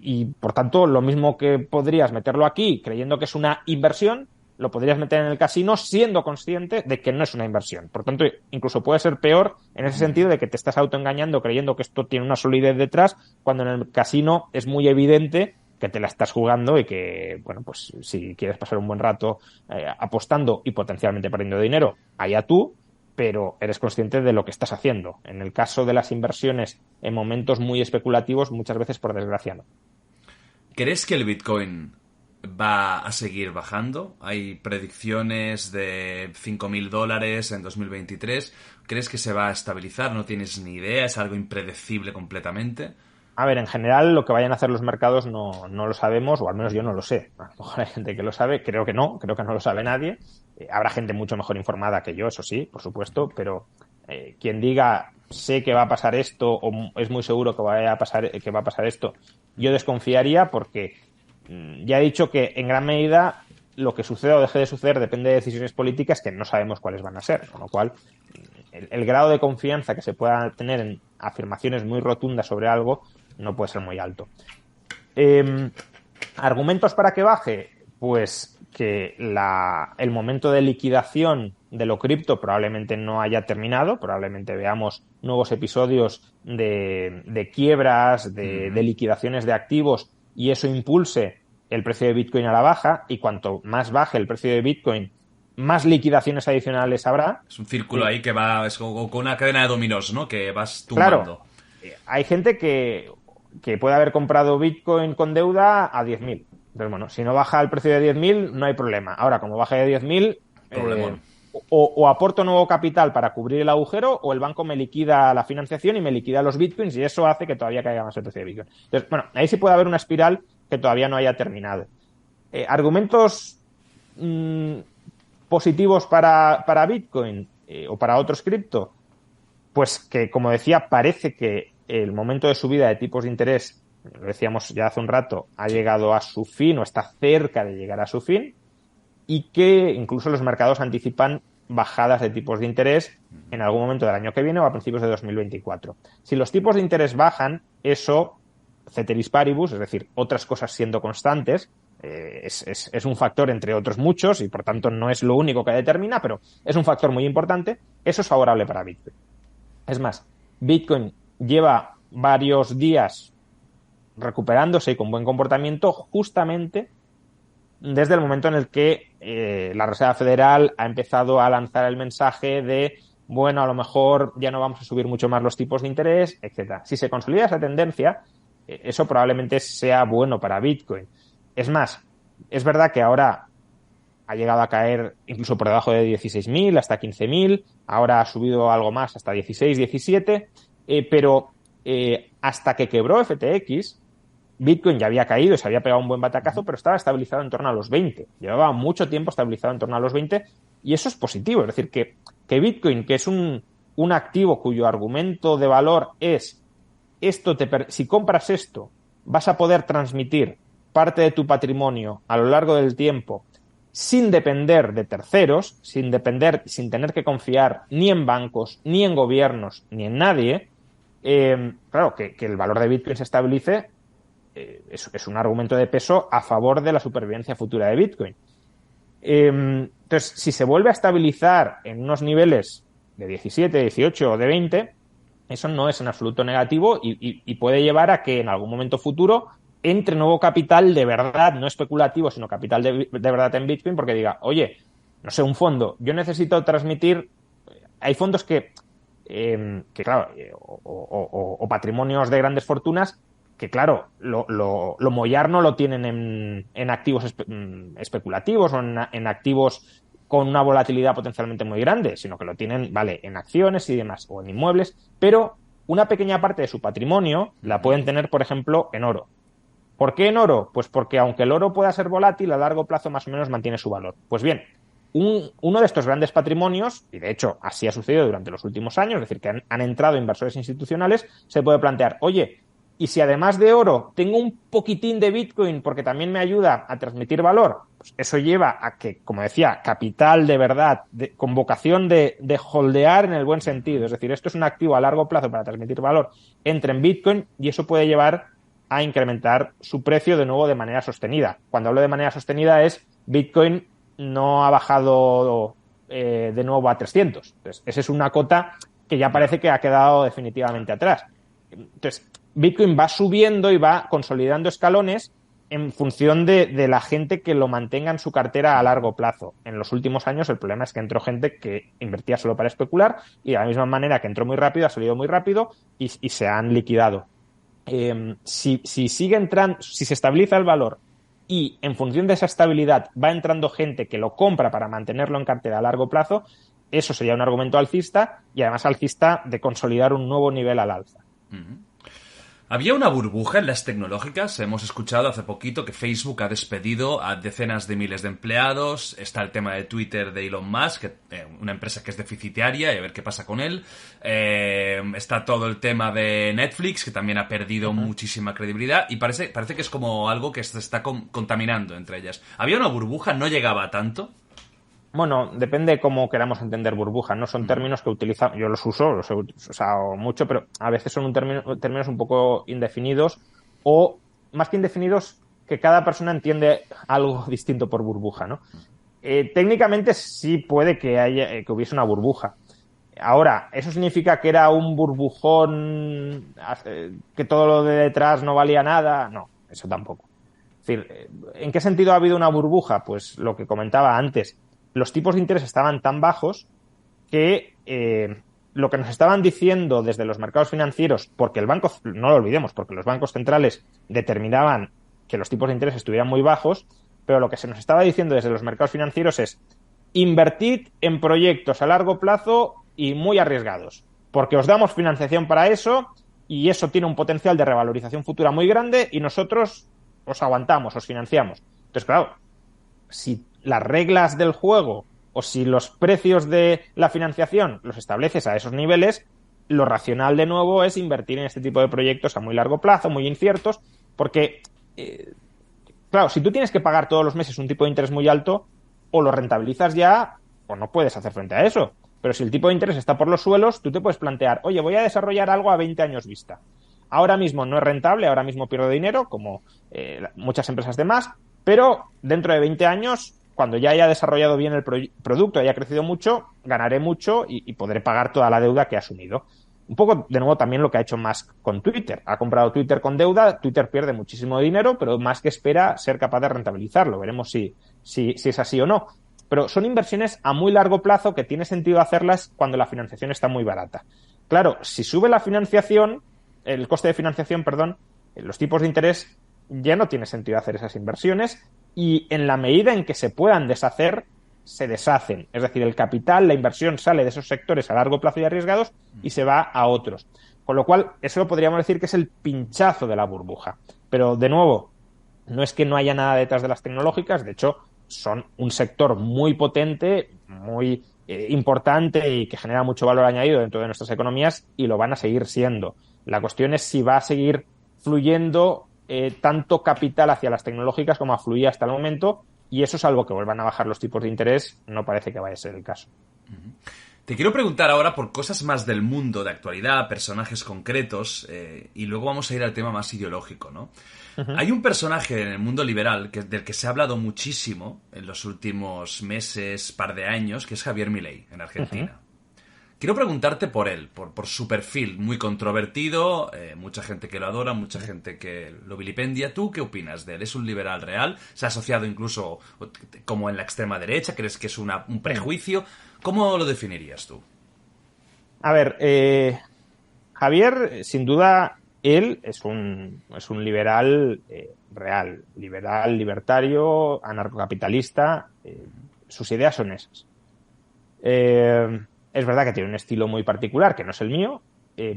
Speaker 2: Y por tanto, lo mismo que podrías meterlo aquí creyendo que es una inversión, lo podrías meter en el casino siendo consciente de que no es una inversión. Por tanto, incluso puede ser peor en ese sentido de que te estás autoengañando creyendo que esto tiene una solidez detrás, cuando en el casino es muy evidente que te la estás jugando y que, bueno, pues si quieres pasar un buen rato apostando y potencialmente perdiendo dinero, allá tú, pero eres consciente de lo que estás haciendo. En el caso de las inversiones en momentos muy especulativos, muchas veces, por desgracia, no.
Speaker 1: ¿Crees que el Bitcoin va a seguir bajando? Hay predicciones de $5.000 en 2023. ¿Crees que se va a estabilizar? ¿No tienes ni idea? ¿Es algo impredecible completamente?
Speaker 2: A ver, en general lo que vayan a hacer los mercados no lo sabemos, o al menos yo no lo sé. A lo mejor hay gente que lo sabe, creo que no lo sabe nadie. Habrá gente mucho mejor informada que yo, eso sí, por supuesto, pero quien diga sé que va a pasar esto o es muy seguro que va a pasar esto, yo desconfiaría porque ya he dicho que en gran medida lo que suceda o deje de suceder depende de decisiones políticas que no sabemos cuáles van a ser, con lo cual el grado de confianza que se pueda tener en afirmaciones muy rotundas sobre algo no puede ser muy alto. ¿Argumentos para que baje? Pues que el momento de liquidación de lo cripto probablemente no haya terminado, probablemente veamos nuevos episodios de quiebras, de liquidaciones de activos y eso impulse el precio de Bitcoin a la baja y cuanto más baje el precio de Bitcoin, más liquidaciones adicionales habrá.
Speaker 1: Es un círculo ahí que va, es como con una cadena de dominós, ¿no? Que vas tumbando.
Speaker 2: Claro, hay gente que puede haber comprado Bitcoin con deuda a 10.000. Entonces, bueno, si no baja el precio de 10.000, no hay problema. Ahora, como baje de 10.000, o aporto nuevo capital para cubrir el agujero, o el banco me liquida la financiación y me liquida los Bitcoins, y eso hace que todavía caiga más el precio de Bitcoin. Entonces, bueno, ahí sí puede haber una espiral que todavía no haya terminado. Argumentos positivos para Bitcoin o para otros cripto, pues que, como decía, parece que el momento de subida de tipos de interés, lo decíamos ya hace un rato, ha llegado a su fin o está cerca de llegar a su fin y que incluso los mercados anticipan bajadas de tipos de interés en algún momento del año que viene o a principios de 2024. Si los tipos de interés bajan, eso, ceteris paribus, es decir, otras cosas siendo constantes, es un factor entre otros muchos y por tanto no es lo único que determina, pero es un factor muy importante, eso es favorable para Bitcoin. Es más, Bitcoin lleva varios días recuperándose y con buen comportamiento justamente desde el momento en el que la Reserva Federal ha empezado a lanzar el mensaje de, bueno, a lo mejor ya no vamos a subir mucho más los tipos de interés, etcétera. Si se consolida esa tendencia, eso probablemente sea bueno para Bitcoin. Es más, es verdad que ahora ha llegado a caer incluso por debajo de 16.000 hasta 15.000, ahora ha subido algo más hasta 16, 17, pero hasta que quebró FTX, Bitcoin ya había caído, se había pegado un buen batacazo, pero estaba estabilizado en torno a los 20. Llevaba mucho tiempo estabilizado en torno a los 20 y eso es positivo. Es decir, que Bitcoin, que es un activo cuyo argumento de valor es si compras esto, vas a poder transmitir parte de tu patrimonio a lo largo del tiempo sin depender de terceros, sin tener que confiar ni en bancos, ni en gobiernos, ni en nadie. Claro, que el valor de Bitcoin se estabilice es un argumento de peso a favor de la supervivencia futura de Bitcoin. Entonces, si se vuelve a estabilizar en unos niveles de 17, 18 o de 20, eso no es en absoluto negativo y puede llevar a que en algún momento futuro entre nuevo capital de verdad, no especulativo, sino capital de verdad en Bitcoin, porque diga, oye, no sé, un fondo, yo necesito transmitir. Hay fondos que claro, o patrimonios de grandes fortunas que, claro, lo mollar no lo tienen en activos especulativos o en activos con una volatilidad potencialmente muy grande, sino que lo tienen, vale, en acciones y demás, o en inmuebles, pero una pequeña parte de su patrimonio la pueden tener, por ejemplo, en oro. ¿Por qué en oro? Pues porque aunque el oro pueda ser volátil, a largo plazo más o menos mantiene su valor. Pues bien, uno de estos grandes patrimonios, y de hecho así ha sucedido durante los últimos años, es decir, que han entrado inversores institucionales, se puede plantear, oye, y si además de oro tengo un poquitín de Bitcoin porque también me ayuda a transmitir valor, pues eso lleva a que, como decía, capital de verdad, con vocación de holdear en el buen sentido, es decir, esto es un activo a largo plazo para transmitir valor, entre en Bitcoin y eso puede llevar a incrementar su precio de nuevo de manera sostenida. Cuando hablo de manera sostenida es Bitcoin no ha bajado de nuevo a 300. Entonces, esa es una cota que ya parece que ha quedado definitivamente atrás. Entonces, Bitcoin va subiendo y va consolidando escalones en función de la gente que lo mantenga en su cartera a largo plazo. En los últimos años el problema es que entró gente que invertía solo para especular y de la misma manera que entró muy rápido, ha salido muy rápido y se han liquidado. Si sigue entrando, si se estabiliza el valor y en función de esa estabilidad va entrando gente que lo compra para mantenerlo en cartera a largo plazo, eso sería un argumento alcista y además alcista de consolidar un nuevo nivel al alza.
Speaker 1: Uh-huh. Había una burbuja en las tecnológicas. Hemos escuchado hace poquito que Facebook ha despedido a decenas de miles de empleados. Está el tema de Twitter de Elon Musk, una empresa que es deficitaria, y a ver qué pasa con él. Está todo el tema de Netflix, que también ha perdido muchísima credibilidad. Y parece que es como algo que se está contaminando entre ellas. Había una burbuja, no llegaba a tanto.
Speaker 2: Bueno, depende cómo queramos entender burbuja, ¿no? Son términos que utilizamos, yo los uso, los he usado mucho, pero a veces son términos un poco indefinidos o, más que indefinidos, que cada persona entiende algo distinto por burbuja, ¿no? Técnicamente sí puede que hubiese una burbuja. Ahora, ¿eso significa que era un burbujón, que todo lo de detrás no valía nada? No, eso tampoco. Es decir, ¿en qué sentido ha habido una burbuja? Pues lo que comentaba antes. Los tipos de interés estaban tan bajos que lo que nos estaban diciendo desde los mercados financieros, porque el banco, no lo olvidemos, porque los bancos centrales determinaban que los tipos de interés estuvieran muy bajos, pero lo que se nos estaba diciendo desde los mercados financieros es invertid en proyectos a largo plazo y muy arriesgados, porque os damos financiación para eso y eso tiene un potencial de revalorización futura muy grande y nosotros os aguantamos, os financiamos. Entonces, claro, si las reglas del juego o si los precios de la financiación los estableces a esos niveles, lo racional de nuevo es invertir en este tipo de proyectos a muy largo plazo, muy inciertos, porque, claro, si tú tienes que pagar todos los meses un tipo de interés muy alto, o lo rentabilizas ya o no puedes hacer frente a eso. Pero si el tipo de interés está por los suelos, tú te puedes plantear, oye, voy a desarrollar algo a 20 años vista. Ahora mismo no es rentable, ahora mismo pierdo dinero, como muchas empresas de más, pero dentro de 20 años, cuando ya haya desarrollado bien el producto, haya crecido mucho, ganaré mucho y podré pagar toda la deuda que he asumido. Un poco, de nuevo, también lo que ha hecho Musk con Twitter. Ha comprado Twitter con deuda, Twitter pierde muchísimo dinero, pero Musk espera ser capaz de rentabilizarlo. Veremos si es así o no. Pero son inversiones a muy largo plazo que tiene sentido hacerlas cuando la financiación está muy barata. Claro, si sube la financiación, el coste de financiación, perdón, los tipos de interés, ya no tiene sentido hacer esas inversiones y en la medida en que se puedan deshacer, se deshacen. Es decir, el capital, la inversión sale de esos sectores a largo plazo y arriesgados y se va a otros. Con lo cual, eso podríamos decir que es el pinchazo de la burbuja. Pero, de nuevo, no es que no haya nada detrás de las tecnológicas, de hecho, son un sector muy potente, muy importante y que genera mucho valor añadido dentro de nuestras economías y lo van a seguir siendo. La cuestión es si va a seguir fluyendo tanto capital hacia las tecnológicas como fluía hasta el momento, y eso, salvo que vuelvan a bajar los tipos de interés, no parece que vaya a ser el caso.
Speaker 1: Te quiero preguntar ahora por cosas más del mundo, de actualidad, personajes concretos, y luego vamos a ir al tema más ideológico, ¿no?
Speaker 2: Uh-huh.
Speaker 1: Hay un personaje en el mundo liberal del que se ha hablado muchísimo en los últimos meses, par de años, que es Javier Milei, en Argentina. Uh-huh. Quiero preguntarte por él, por su perfil muy controvertido, mucha gente que lo adora, mucha gente que lo vilipendia. ¿Tú qué opinas de él? ¿Es un liberal real? ¿Se ha asociado incluso como en la extrema derecha? ¿Crees que es un prejuicio? ¿Cómo lo definirías tú?
Speaker 2: A ver, Javier, sin duda, él es un liberal real, liberal, libertario, anarcocapitalista. Sus ideas son esas. Es verdad que tiene un estilo muy particular, que no es el mío,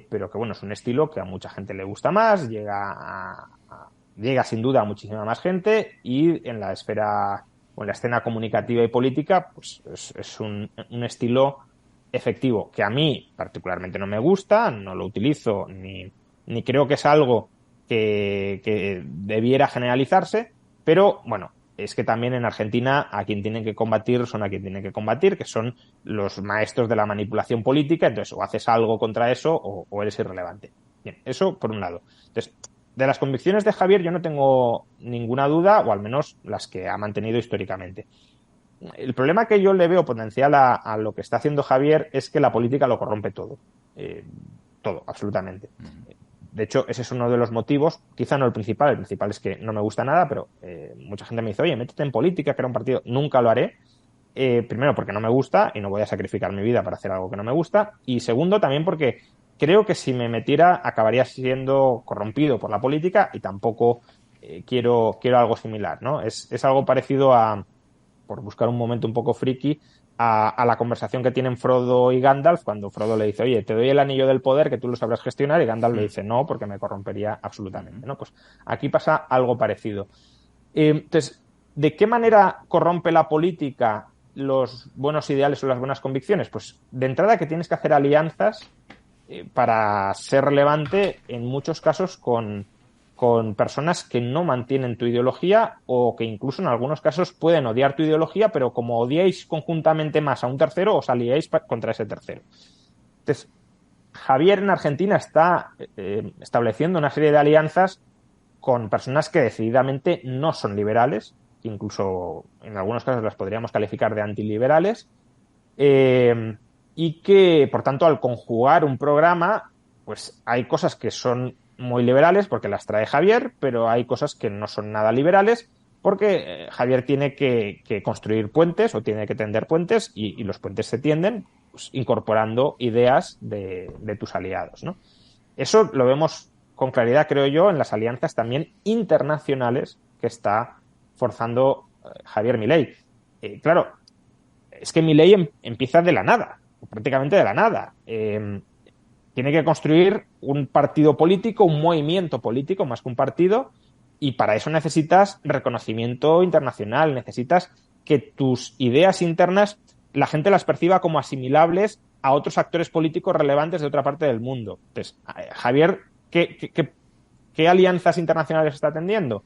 Speaker 2: pero que bueno, es un estilo que a mucha gente le gusta más, llega sin duda a muchísima más gente, y en la esfera o en la escena comunicativa y política, pues es un estilo efectivo, que a mí particularmente no me gusta, no lo utilizo, ni creo que es algo que debiera generalizarse, pero bueno, es que también en Argentina a quien tienen que combatir son a quien tienen que combatir, que son los maestros de la manipulación política. Entonces, o haces algo contra eso o eres irrelevante. Bien, eso por un lado. Entonces, de las convicciones de Javier yo no tengo ninguna duda, o al menos las que ha mantenido históricamente. El problema que yo le veo potencial a lo que está haciendo Javier es que la política lo corrompe todo. Todo, absolutamente. De hecho, ese es uno de los motivos, quizá no el principal es que no me gusta nada, pero mucha gente me dice, oye, métete en política, crea un partido. Nunca lo haré. Primero, porque no me gusta y no voy a sacrificar mi vida para hacer algo que no me gusta. Y segundo, también porque creo que si me metiera acabaría siendo corrompido por la política, y tampoco quiero algo similar, ¿no? Es algo parecido a, por buscar un momento un poco friki, a la conversación que tienen Frodo y Gandalf, cuando Frodo le dice, oye, te doy el anillo del poder, que tú lo sabrás gestionar, y Gandalf le dice, no, porque me corrompería absolutamente, ¿no? Pues aquí pasa algo parecido. Entonces, ¿de qué manera corrompe la política los buenos ideales o las buenas convicciones? Pues de entrada que tienes que hacer alianzas para ser relevante, en muchos casos con personas que no mantienen tu ideología, o que incluso en algunos casos pueden odiar tu ideología, pero como odiáis conjuntamente más a un tercero, os aliáis contra ese tercero. Entonces, Javier en Argentina está estableciendo una serie de alianzas con personas que decididamente no son liberales, que incluso en algunos casos las podríamos calificar de antiliberales, y que, por tanto, al conjugar un programa, pues hay cosas que son muy liberales porque las trae Javier, pero hay cosas que no son nada liberales porque Javier tiene que construir puentes, o tiene que tender puentes, y los puentes se tienden pues incorporando ideas de tus aliados, ¿no? Eso lo vemos con claridad, creo yo, en las alianzas también internacionales que está forzando Javier Milei. Claro, es que Milei empieza de la nada, prácticamente de la nada. Tiene que construir un partido político, un movimiento político, más que un partido, y para eso necesitas reconocimiento internacional, necesitas que tus ideas internas la gente las perciba como asimilables a otros actores políticos relevantes de otra parte del mundo. Entonces, Javier, ¿qué alianzas internacionales está atendiendo?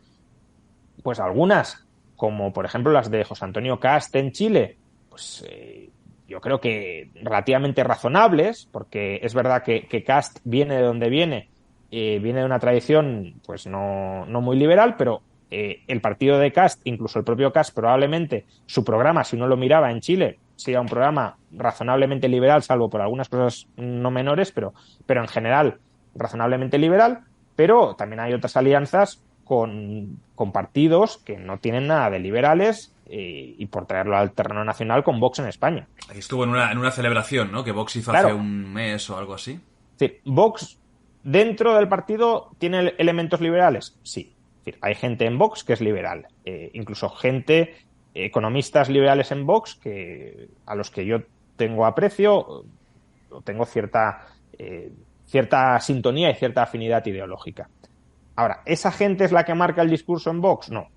Speaker 2: Pues algunas, como por ejemplo las de José Antonio Kast en Chile, pues yo creo que relativamente razonables, porque es verdad que Kast viene de donde viene, viene de una tradición pues no muy liberal, pero el partido de Kast, incluso el propio Kast, probablemente su programa, si uno lo miraba en Chile, sería un programa razonablemente liberal, salvo por algunas cosas no menores, pero en general razonablemente liberal. Pero también hay otras alianzas con partidos que no tienen nada de liberales, y por traerlo al terreno nacional, con Vox en España.
Speaker 1: Estuvo en una celebración, ¿no?, que Vox hizo hace un mes o algo así.
Speaker 2: Sí, Vox dentro del partido tiene elementos liberales, sí. Es decir, hay gente en Vox que es liberal, incluso gente, economistas liberales en Vox, a los que yo tengo aprecio, o tengo cierta cierta sintonía y cierta afinidad ideológica. Ahora, ¿esa gente es la que marca el discurso en Vox? No.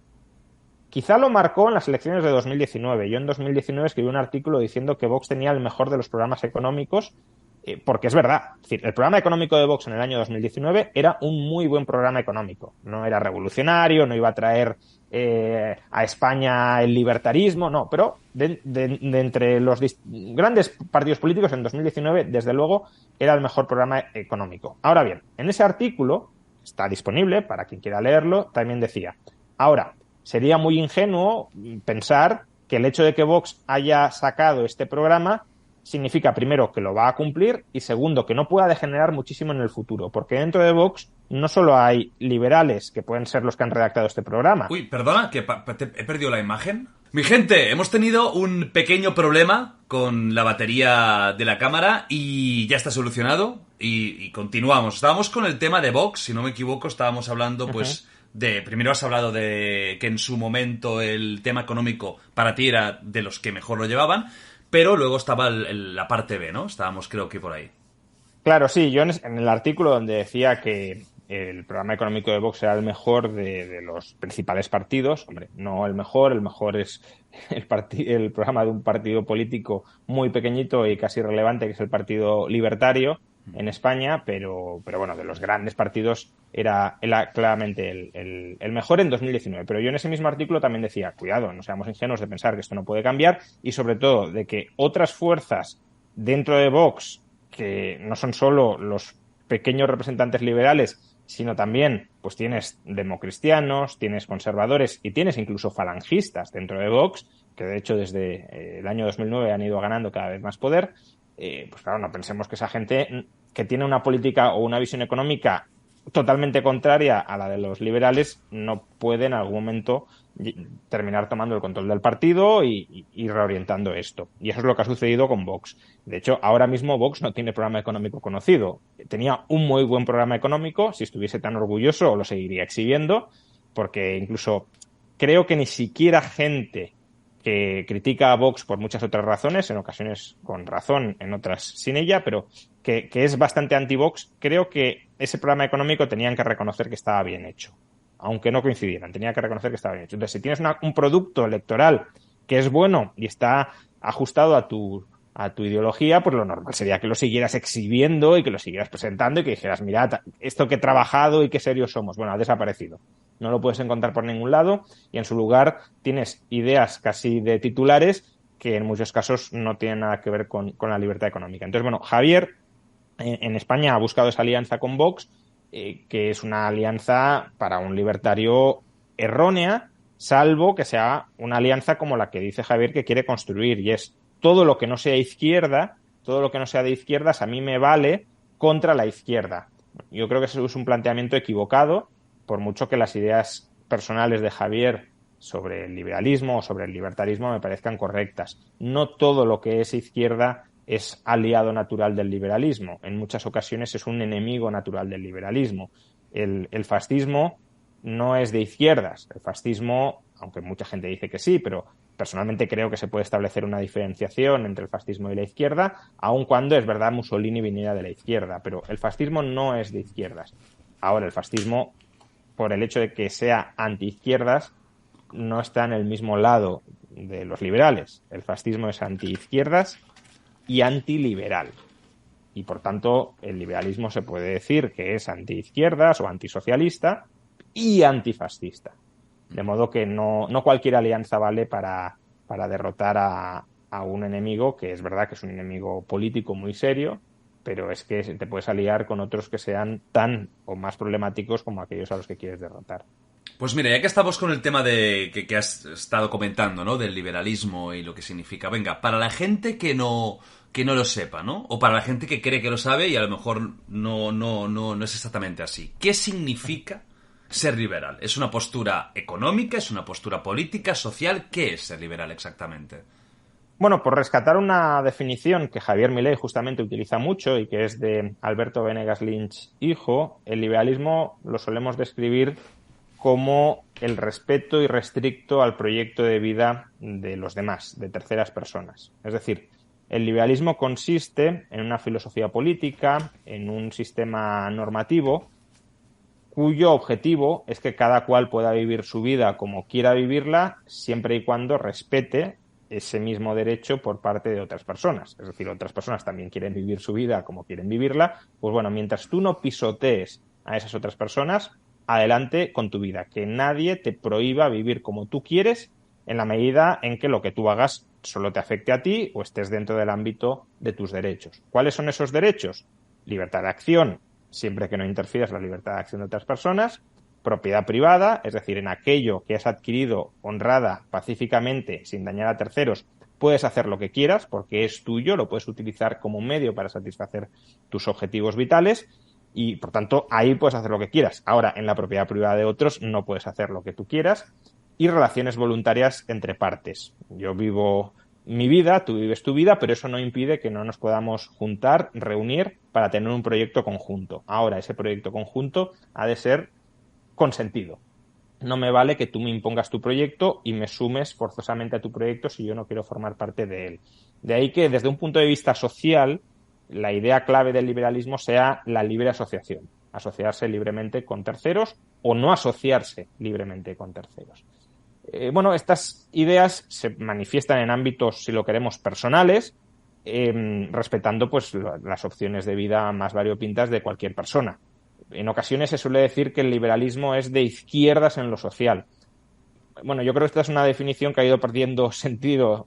Speaker 2: Quizá lo marcó en las elecciones de 2019. Yo en 2019 escribí un artículo diciendo que Vox tenía el mejor de los programas económicos, porque es verdad. Es decir, el programa económico de Vox en el año 2019 era un muy buen programa económico. No era revolucionario, no iba a traer a España el libertarismo, no. Pero de entre los grandes partidos políticos en 2019, desde luego, era el mejor programa económico. Ahora bien, en ese artículo, está disponible para quien quiera leerlo, también decía, ahora, sería muy ingenuo pensar que el hecho de que Vox haya sacado este programa significa, primero, que lo va a cumplir y, segundo, que no pueda degenerar muchísimo en el futuro. Porque dentro de Vox no solo hay liberales, que pueden ser los que han redactado este programa.
Speaker 1: Uy, perdona, que he perdido la imagen. Mi gente, hemos tenido un pequeño problema con la batería de la cámara y ya está solucionado y continuamos. Estábamos con el tema de Vox, si no me equivoco, estábamos hablando pues... Primero has hablado de que en su momento el tema económico para ti era de los que mejor lo llevaban, pero luego estaba la parte B, ¿no? Estábamos creo que por ahí.
Speaker 2: Claro, sí, yo en el artículo donde decía que el programa económico de Vox era el mejor de los principales partidos, hombre, no el mejor es el programa de un partido político muy pequeñito y casi irrelevante, que es el Partido Libertario en España, pero bueno, de los grandes partidos era claramente el mejor en 2019. Pero yo en ese mismo artículo también decía, cuidado, no seamos ingenuos de pensar que esto no puede cambiar y sobre todo de que otras fuerzas dentro de Vox, que no son solo los pequeños representantes liberales, sino también pues tienes democristianos, tienes conservadores y tienes incluso falangistas dentro de Vox, que de hecho desde el año 2009 han ido ganando cada vez más poder. Pues claro, no pensemos que esa gente que tiene una política o una visión económica totalmente contraria a la de los liberales no puede en algún momento terminar tomando el control del partido y reorientando esto. Y eso es lo que ha sucedido con Vox. De hecho, ahora mismo Vox no tiene programa económico conocido. Tenía un muy buen programa económico, si estuviese tan orgulloso lo seguiría exhibiendo, porque incluso creo que ni siquiera gente que critica a Vox por muchas otras razones, en ocasiones con razón, en otras sin ella, pero que es bastante anti-Vox, creo que ese programa económico tenían que reconocer que estaba bien hecho, aunque no coincidieran, tenían que reconocer que estaba bien hecho. Entonces, si tienes un producto electoral que es bueno y está ajustado a tu ideología, pues lo normal sería que lo siguieras exhibiendo y que lo siguieras presentando y que dijeras, mirad, esto que he trabajado y qué serios somos. Bueno, ha desaparecido. No lo puedes encontrar por ningún lado y en su lugar tienes ideas casi de titulares que en muchos casos no tienen nada que ver con la libertad económica. Entonces, bueno, Javier en España ha buscado esa alianza con Vox, que es una alianza para un libertario errónea, salvo que sea una alianza como la que dice Javier que quiere construir, y es todo lo que no sea izquierda, todo lo que no sea de izquierdas a mí me vale contra la izquierda. Yo creo que eso es un planteamiento equivocado, por mucho que las ideas personales de Javier sobre el liberalismo o sobre el libertarismo me parezcan correctas. No todo lo que es izquierda es aliado natural del liberalismo. En muchas ocasiones es un enemigo natural del liberalismo. El fascismo no es de izquierdas. El fascismo, aunque mucha gente dice que sí, pero personalmente creo que se puede establecer una diferenciación entre el fascismo y la izquierda, aun cuando es verdad Mussolini viniera de la izquierda. Pero el fascismo no es de izquierdas. Ahora, el fascismo, por el hecho de que sea antiizquierdas, no está en el mismo lado de los liberales. El fascismo es antiizquierdas y antiliberal. Y por tanto, el liberalismo se puede decir que es antiizquierdas o antisocialista y antifascista. De modo que no cualquier alianza vale para derrotar a un enemigo que es verdad que es un enemigo político muy serio, pero es que te puedes aliar con otros que sean tan o más problemáticos como aquellos a los que quieres derrotar.
Speaker 1: Pues mira, ya que estamos con el tema de que has estado comentando, ¿no? Del liberalismo y lo que significa. Venga, para la gente que no lo sepa, ¿no? O para la gente que cree que lo sabe y a lo mejor no es exactamente así. ¿Qué significa ser liberal? ¿Es una postura económica? ¿Es una postura política, social? ¿Qué es ser liberal exactamente?
Speaker 2: Bueno, por rescatar una definición que Javier Milei justamente utiliza mucho y que es de Alberto Venegas Lynch, hijo, el liberalismo lo solemos describir como el respeto irrestricto al proyecto de vida de los demás, de terceras personas. Es decir, El liberalismo consiste en una filosofía política, en un sistema normativo, cuyo objetivo es que cada cual pueda vivir su vida como quiera vivirla, siempre y cuando respete ese mismo derecho por parte de otras personas. Es decir, otras personas también quieren vivir su vida como quieren vivirla. Pues bueno, mientras tú no pisotees a esas otras personas, adelante con tu vida. Que nadie te prohíba vivir como tú quieres en la medida en que lo que tú hagas solo te afecte a ti o estés dentro del ámbito de tus derechos. ¿Cuáles son esos derechos? Libertad de acción, siempre que no interfieras la libertad de acción de otras personas. Propiedad privada, es decir, en aquello que has adquirido honrada, pacíficamente, sin dañar a terceros, puedes hacer lo que quieras porque es tuyo, lo puedes utilizar como medio para satisfacer tus objetivos vitales y, por tanto, ahí puedes hacer lo que quieras. Ahora, en la propiedad privada de otros no puedes hacer lo que tú quieras. Y relaciones voluntarias entre partes. Yo vivo mi vida, tú vives tu vida, pero eso no impide que no nos podamos juntar, reunir para tener un proyecto conjunto. Ahora, ese proyecto conjunto ha de ser consentido. No me vale que tú me impongas tu proyecto y me sumes forzosamente a tu proyecto si yo no quiero formar parte de él. De ahí que, desde un punto de vista social, la idea clave del liberalismo sea la libre asociación. Asociarse libremente con terceros o no asociarse libremente con terceros. Bueno, estas ideas se manifiestan en ámbitos, si lo queremos, personales, respetando pues las opciones de vida más variopintas de cualquier persona. En ocasiones se suele decir que el liberalismo es de izquierdas en lo social. Bueno, yo creo que esta es una definición que ha ido perdiendo sentido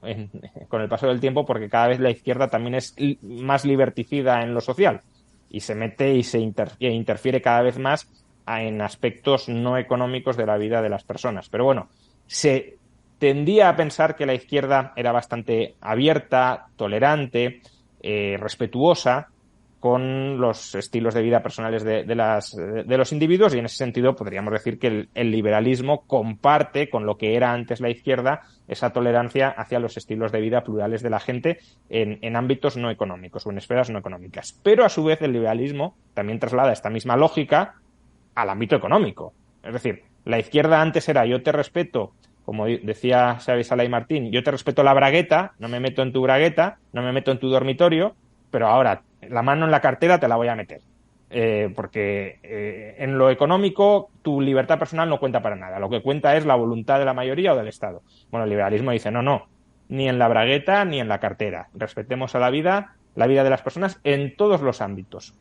Speaker 2: con el paso del tiempo porque cada vez la izquierda también es más liberticida en lo social y se mete y interfiere cada vez más en aspectos no económicos de la vida de las personas. Pero bueno, se tendía a pensar que la izquierda era bastante abierta, tolerante, respetuosa con los estilos de vida personales de los individuos y en ese sentido podríamos decir que el liberalismo comparte con lo que era antes la izquierda esa tolerancia hacia los estilos de vida plurales de la gente en ámbitos no económicos o en esferas no económicas. Pero a su vez el liberalismo también traslada esta misma lógica al ámbito económico. Es decir, la izquierda antes era yo te respeto, como decía Xavi Sala y Martín, yo te respeto la bragueta, no me meto en tu bragueta, no me meto en tu dormitorio, pero ahora la mano en la cartera te la voy a meter. Porque en lo económico tu libertad personal no cuenta para nada. Lo que cuenta es la voluntad de la mayoría o del Estado. Bueno, el liberalismo dice no, ni en la bragueta ni en la cartera. Respetemos a la vida de las personas en todos los ámbitos.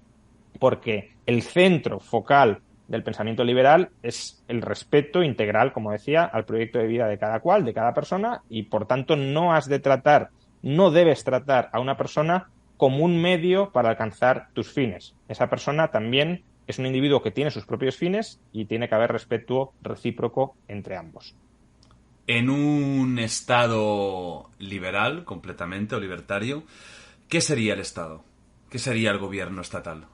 Speaker 2: Porque el centro focal del pensamiento liberal es el respeto integral, como decía, al proyecto de vida de cada cual, de cada persona, y por tanto no debes tratar a una persona como un medio para alcanzar tus fines. Esa persona también es un individuo que tiene sus propios fines y tiene que haber respeto recíproco entre ambos.
Speaker 1: En un Estado liberal, completamente, o libertario, ¿qué sería el Estado? ¿Qué sería el gobierno estatal?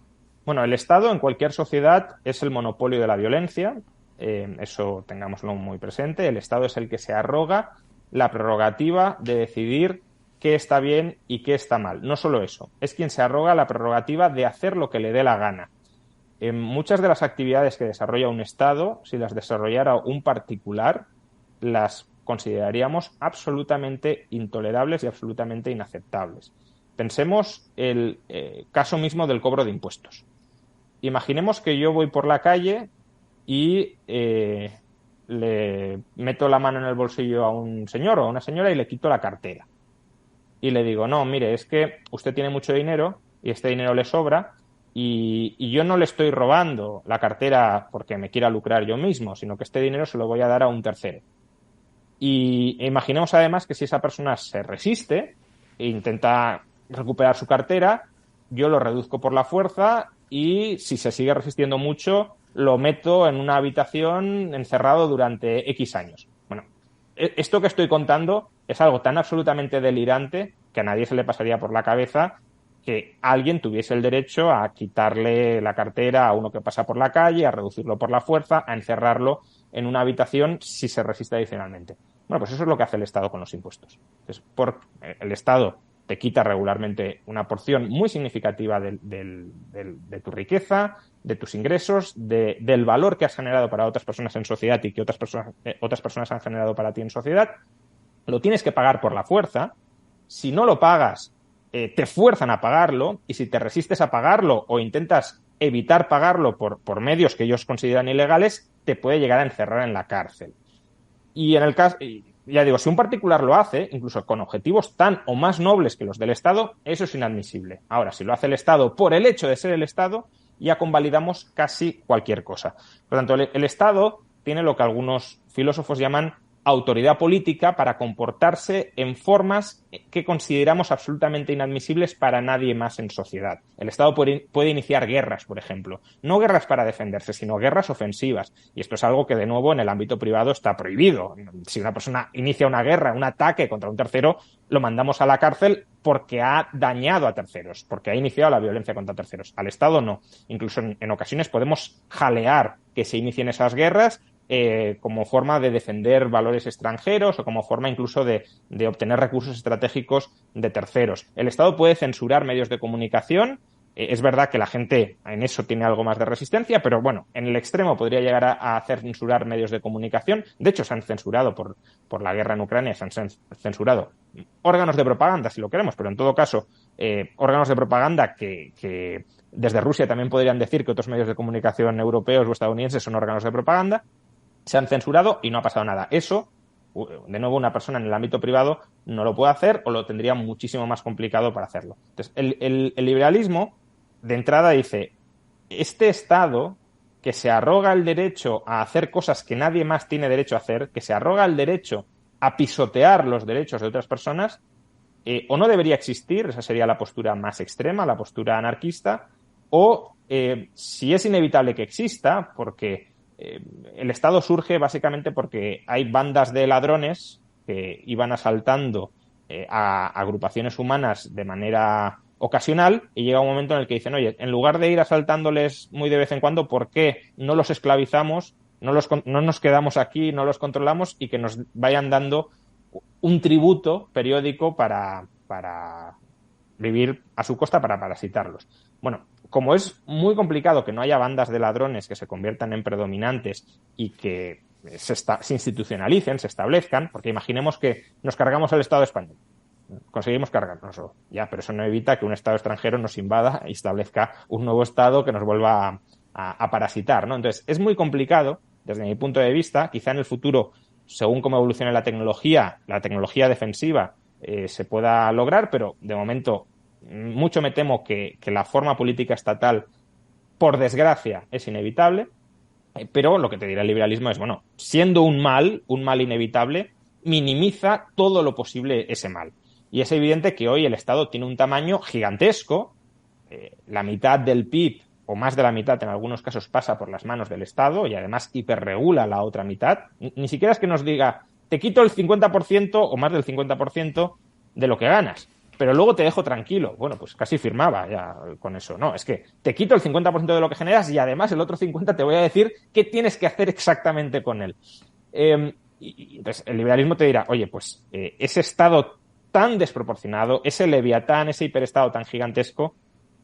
Speaker 2: Bueno, el Estado en cualquier sociedad es el monopolio de la violencia, eso tengámoslo muy presente. El Estado es el que se arroga la prerrogativa de decidir qué está bien y qué está mal. No solo eso, es quien se arroga la prerrogativa de hacer lo que le dé la gana. En muchas de las actividades que desarrolla un Estado, si las desarrollara un particular, las consideraríamos absolutamente intolerables y absolutamente inaceptables. Pensemos el caso mismo del cobro de impuestos. Imaginemos que yo voy por la calle y le meto la mano en el bolsillo a un señor o a una señora y le quito la cartera. Y le digo, no, mire, es que usted tiene mucho dinero y este dinero le sobra y yo no le estoy robando la cartera porque me quiera lucrar yo mismo, sino que este dinero se lo voy a dar a un tercero. Y imaginemos además que si esa persona se resiste e intenta recuperar su cartera, yo lo reduzco por la fuerza y si se sigue resistiendo mucho, lo meto en una habitación encerrado durante X años. Bueno, esto que estoy contando es algo tan absolutamente delirante que a nadie se le pasaría por la cabeza que alguien tuviese el derecho a quitarle la cartera a uno que pasa por la calle, a reducirlo por la fuerza, a encerrarlo en una habitación si se resiste adicionalmente. Bueno, pues eso es lo que hace el Estado con los impuestos. Entonces, el Estado te quita regularmente una porción muy significativa de tu riqueza, de tus ingresos, del valor que has generado para otras personas en sociedad y que otras personas han generado para ti en sociedad. Lo tienes que pagar por la fuerza. Si no lo pagas, te fuerzan a pagarlo, y si te resistes a pagarlo o intentas evitar pagarlo por medios que ellos consideran ilegales, te puede llegar a encerrar en la cárcel. Y en el caso, ya digo, si un particular lo hace, incluso con objetivos tan o más nobles que los del Estado, eso es inadmisible. Ahora, si lo hace el Estado por el hecho de ser el Estado, ya convalidamos casi cualquier cosa. Por lo tanto, el Estado tiene lo que algunos filósofos llaman autoridad política para comportarse en formas que consideramos absolutamente inadmisibles para nadie más en sociedad. El Estado puede iniciar guerras, por ejemplo. No guerras para defenderse, sino guerras ofensivas. Y esto es algo que, de nuevo, en el ámbito privado está prohibido. Si una persona inicia una guerra, un ataque contra un tercero, lo mandamos a la cárcel porque ha dañado a terceros, porque ha iniciado la violencia contra terceros. Al Estado no. Incluso en ocasiones podemos jalear que se inicien esas guerras como forma de defender valores extranjeros o como forma incluso de obtener recursos estratégicos de terceros. El Estado puede censurar medios de comunicación. Es verdad que la gente en eso tiene algo más de resistencia, pero bueno, en el extremo podría llegar a hacer censurar medios de comunicación. De hecho, se han censurado por la guerra en Ucrania, se han censurado órganos de propaganda, si lo queremos, pero en todo caso, órganos de propaganda que desde Rusia también podrían decir que otros medios de comunicación europeos o estadounidenses son órganos de propaganda. Se han censurado y no ha pasado nada. Eso, de nuevo, una persona en el ámbito privado no lo puede hacer o lo tendría muchísimo más complicado para hacerlo. Entonces, el liberalismo, de entrada, dice, este Estado que se arroga el derecho a hacer cosas que nadie más tiene derecho a hacer, que se arroga el derecho a pisotear los derechos de otras personas, o no debería existir, esa sería la postura más extrema, la postura anarquista, o si es inevitable que exista, porque el Estado surge básicamente porque hay bandas de ladrones que iban asaltando a agrupaciones humanas de manera ocasional y llega un momento en el que dicen, oye, en lugar de ir asaltándoles muy de vez en cuando, ¿por qué no los esclavizamos, no nos quedamos aquí, no los controlamos y que nos vayan dando un tributo periódico para vivir a su costa, para parasitarlos? Bueno, como es muy complicado que no haya bandas de ladrones que se conviertan en predominantes y que se institucionalicen, se establezcan, porque imaginemos que nos cargamos al Estado español. Conseguimos cargárnoslo, ya, pero eso no evita que un Estado extranjero nos invada y establezca un nuevo Estado que nos vuelva a parasitar, ¿no? Entonces, es muy complicado, desde mi punto de vista. Quizá en el futuro, según cómo evolucione la tecnología defensiva se pueda lograr, pero de momento mucho me temo que la forma política estatal, por desgracia, es inevitable, pero lo que te dirá el liberalismo es, bueno, siendo un mal inevitable, minimiza todo lo posible ese mal. Y es evidente que hoy el Estado tiene un tamaño gigantesco, la mitad del PIB, o más de la mitad en algunos casos, pasa por las manos del Estado y además hiperregula la otra mitad. Ni siquiera es que nos diga, te quito el 50% o más del 50% de lo que ganas, pero luego te dejo tranquilo. Bueno, pues casi firmaba ya con eso. No, es que te quito el 50% de lo que generas y además el otro 50% te voy a decir qué tienes que hacer exactamente con él. Y entonces el liberalismo te dirá, oye, pues ese Estado tan desproporcionado, ese leviatán, ese hiperestado tan gigantesco,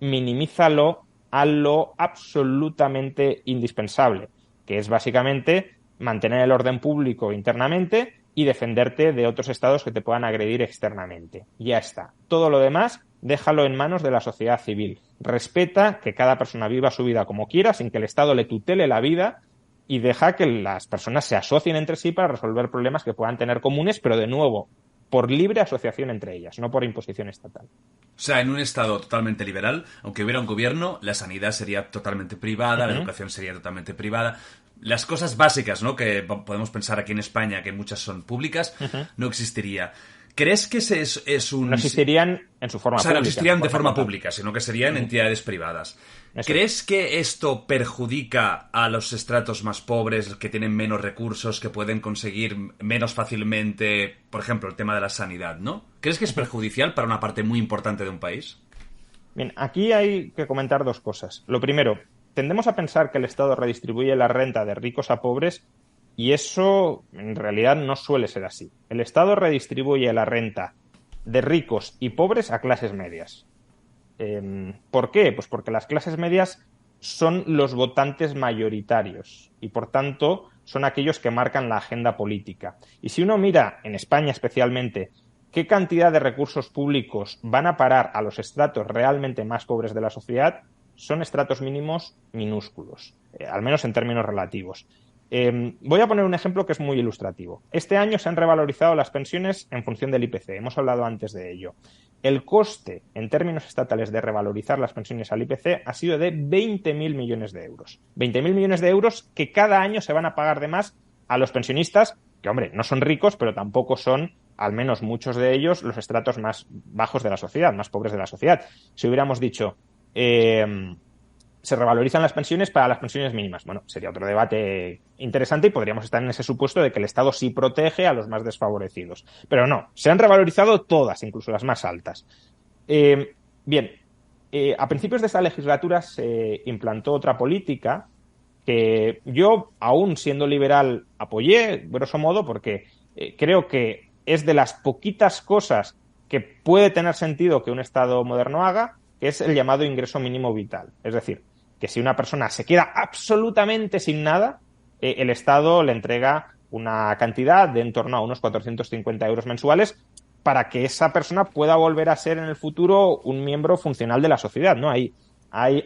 Speaker 2: minimízalo a lo absolutamente indispensable, que es básicamente mantener el orden público internamente y defenderte de otros estados que te puedan agredir externamente. Ya está. Todo lo demás, déjalo en manos de la sociedad civil. Respeta que cada persona viva su vida como quiera, sin que el Estado le tutele la vida, y deja que las personas se asocien entre sí para resolver problemas que puedan tener comunes, pero de nuevo, por libre asociación entre ellas, no por imposición estatal.
Speaker 1: O sea, en un Estado totalmente liberal, aunque hubiera un gobierno, la sanidad sería totalmente privada, la educación sería totalmente privada. Las cosas básicas, ¿no?, que podemos pensar aquí en España, que muchas son públicas, no existiría. ¿Crees que ese es un...?
Speaker 2: No existirían en su forma pública.
Speaker 1: O sea, no existirían de forma pública, sino que serían entidades privadas. ¿Crees que esto perjudica a los estratos más pobres, que tienen menos recursos, que pueden conseguir menos fácilmente, por ejemplo, el tema de la sanidad, ¿no? ¿Crees que es perjudicial para una parte muy importante de un país?
Speaker 2: Bien, aquí hay que comentar dos cosas. Lo primero, tendemos a pensar que el Estado redistribuye la renta de ricos a pobres y eso en realidad no suele ser así. El Estado redistribuye la renta de ricos y pobres a clases medias. ¿Por qué? Pues porque las clases medias son los votantes mayoritarios y, por tanto, son aquellos que marcan la agenda política. Y si uno mira, en España especialmente, qué cantidad de recursos públicos van a parar a los estratos realmente más pobres de la sociedad, son estratos mínimos minúsculos, al menos en términos relativos. Voy a poner un ejemplo que es muy ilustrativo. Este año se han revalorizado las pensiones en función del IPC. Hemos hablado antes de ello. El coste en términos estatales de revalorizar las pensiones al IPC ha sido de 20.000 millones de euros. 20.000 millones de euros que cada año se van a pagar de más a los pensionistas, que, hombre, no son ricos, pero tampoco son, al menos muchos de ellos, los estratos más bajos de la sociedad, más pobres de la sociedad. Si hubiéramos dicho, se revalorizan las pensiones para las pensiones mínimas, bueno, sería otro debate interesante y podríamos estar en ese supuesto de que el Estado sí protege a los más desfavorecidos. Pero no, se han revalorizado todas, incluso las más altas. Bien, a principios de esta legislatura se implantó otra política que yo, aún siendo liberal, apoyé, grosso modo, porque creo que es de las poquitas cosas que puede tener sentido que un Estado moderno haga, que es el llamado ingreso mínimo vital. Es decir, que si una persona se queda absolutamente sin nada, el Estado le entrega una cantidad de en torno a unos 450 euros mensuales para que esa persona pueda volver a ser en el futuro un miembro funcional de la sociedad, ¿no? Hay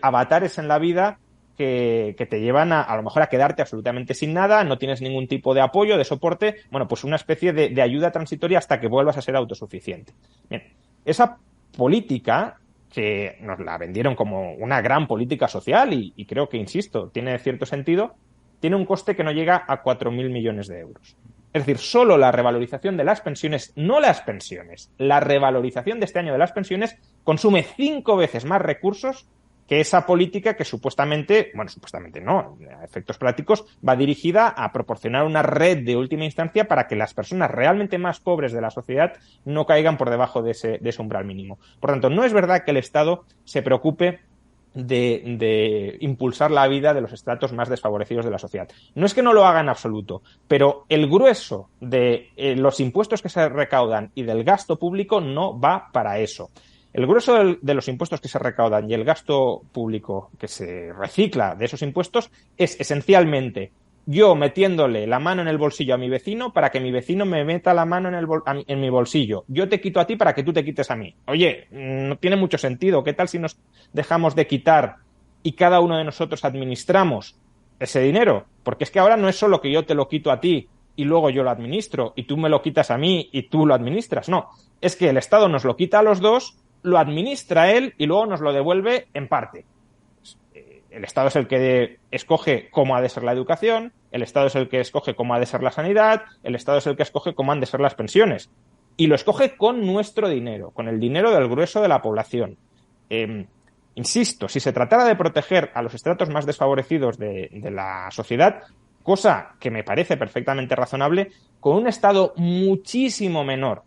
Speaker 2: avatares en la vida que te llevan a lo mejor a quedarte absolutamente sin nada, no tienes ningún tipo de apoyo, de soporte, bueno, pues una especie de ayuda transitoria hasta que vuelvas a ser autosuficiente. Bien, esa política, que nos la vendieron como una gran política social y creo que, insisto, tiene cierto sentido, tiene un coste que no llega a 4.000 millones de euros. Es decir, solo la revalorización de las pensiones, no las pensiones, la revalorización de este año de las pensiones consume 5 veces más recursos que esa política que supuestamente no, a efectos prácticos, va dirigida a proporcionar una red de última instancia para que las personas realmente más pobres de la sociedad no caigan por debajo de ese umbral mínimo. Por tanto, no es verdad que el Estado se preocupe de impulsar la vida de los estratos más desfavorecidos de la sociedad. No es que no lo haga en absoluto, pero el grueso de los impuestos que se recaudan y del gasto público no va para eso. El grueso de los impuestos que se recaudan y el gasto público que se recicla de esos impuestos es esencialmente yo metiéndole la mano en el bolsillo a mi vecino para que mi vecino me meta la mano en mi bolsillo. Yo te quito a ti para que tú te quites a mí. Oye, no tiene mucho sentido. ¿Qué tal si nos dejamos de quitar y cada uno de nosotros administramos ese dinero? Porque es que ahora no es solo que yo te lo quito a ti y luego yo lo administro y tú me lo quitas a mí y tú lo administras. No, es que el Estado nos lo quita a los dos, lo administra él y luego nos lo devuelve en parte. El Estado es el que escoge cómo ha de ser la educación, el Estado es el que escoge cómo ha de ser la sanidad, el Estado es el que escoge cómo han de ser las pensiones. Y lo escoge con nuestro dinero, con el dinero del grueso de la población. Insisto, si se tratara de proteger a los estratos más desfavorecidos de la sociedad, cosa que me parece perfectamente razonable, con un Estado muchísimo menor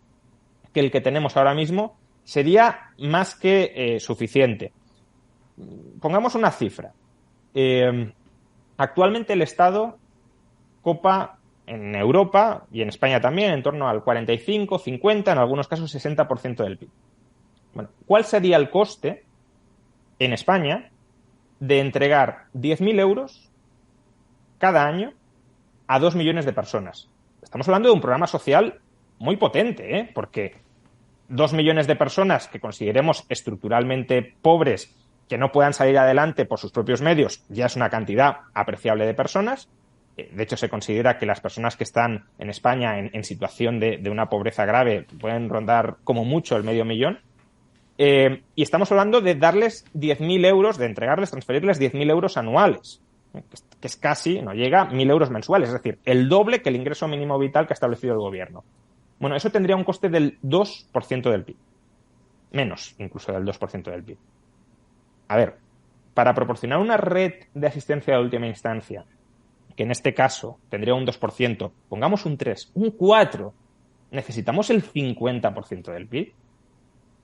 Speaker 2: que el que tenemos ahora mismo, sería más que suficiente. Pongamos una cifra. Actualmente el Estado copa en Europa y en España también en torno al 45, 50, en algunos casos 60% del PIB. Bueno, ¿cuál sería el coste en España de entregar 10.000 euros cada año a 2 millones de personas? Estamos hablando de un programa social muy potente, porque 2 millones de personas que consideremos estructuralmente pobres, que no puedan salir adelante por sus propios medios, ya es una cantidad apreciable de personas. De hecho, se considera que las personas que están en España en situación de una pobreza grave pueden rondar como mucho el 500.000. Y estamos hablando de darles 10.000 euros, de entregarles, transferirles 10.000 euros anuales, que es casi, no llega a 1.000 euros mensuales, es decir, el doble que el ingreso mínimo vital que ha establecido el gobierno. Bueno, eso tendría un coste del 2% del PIB. Menos, incluso del 2% del PIB. A ver, para proporcionar una red de asistencia de última instancia, que en este caso tendría un 2%, pongamos un 3, un 4, necesitamos el 50% del PIB.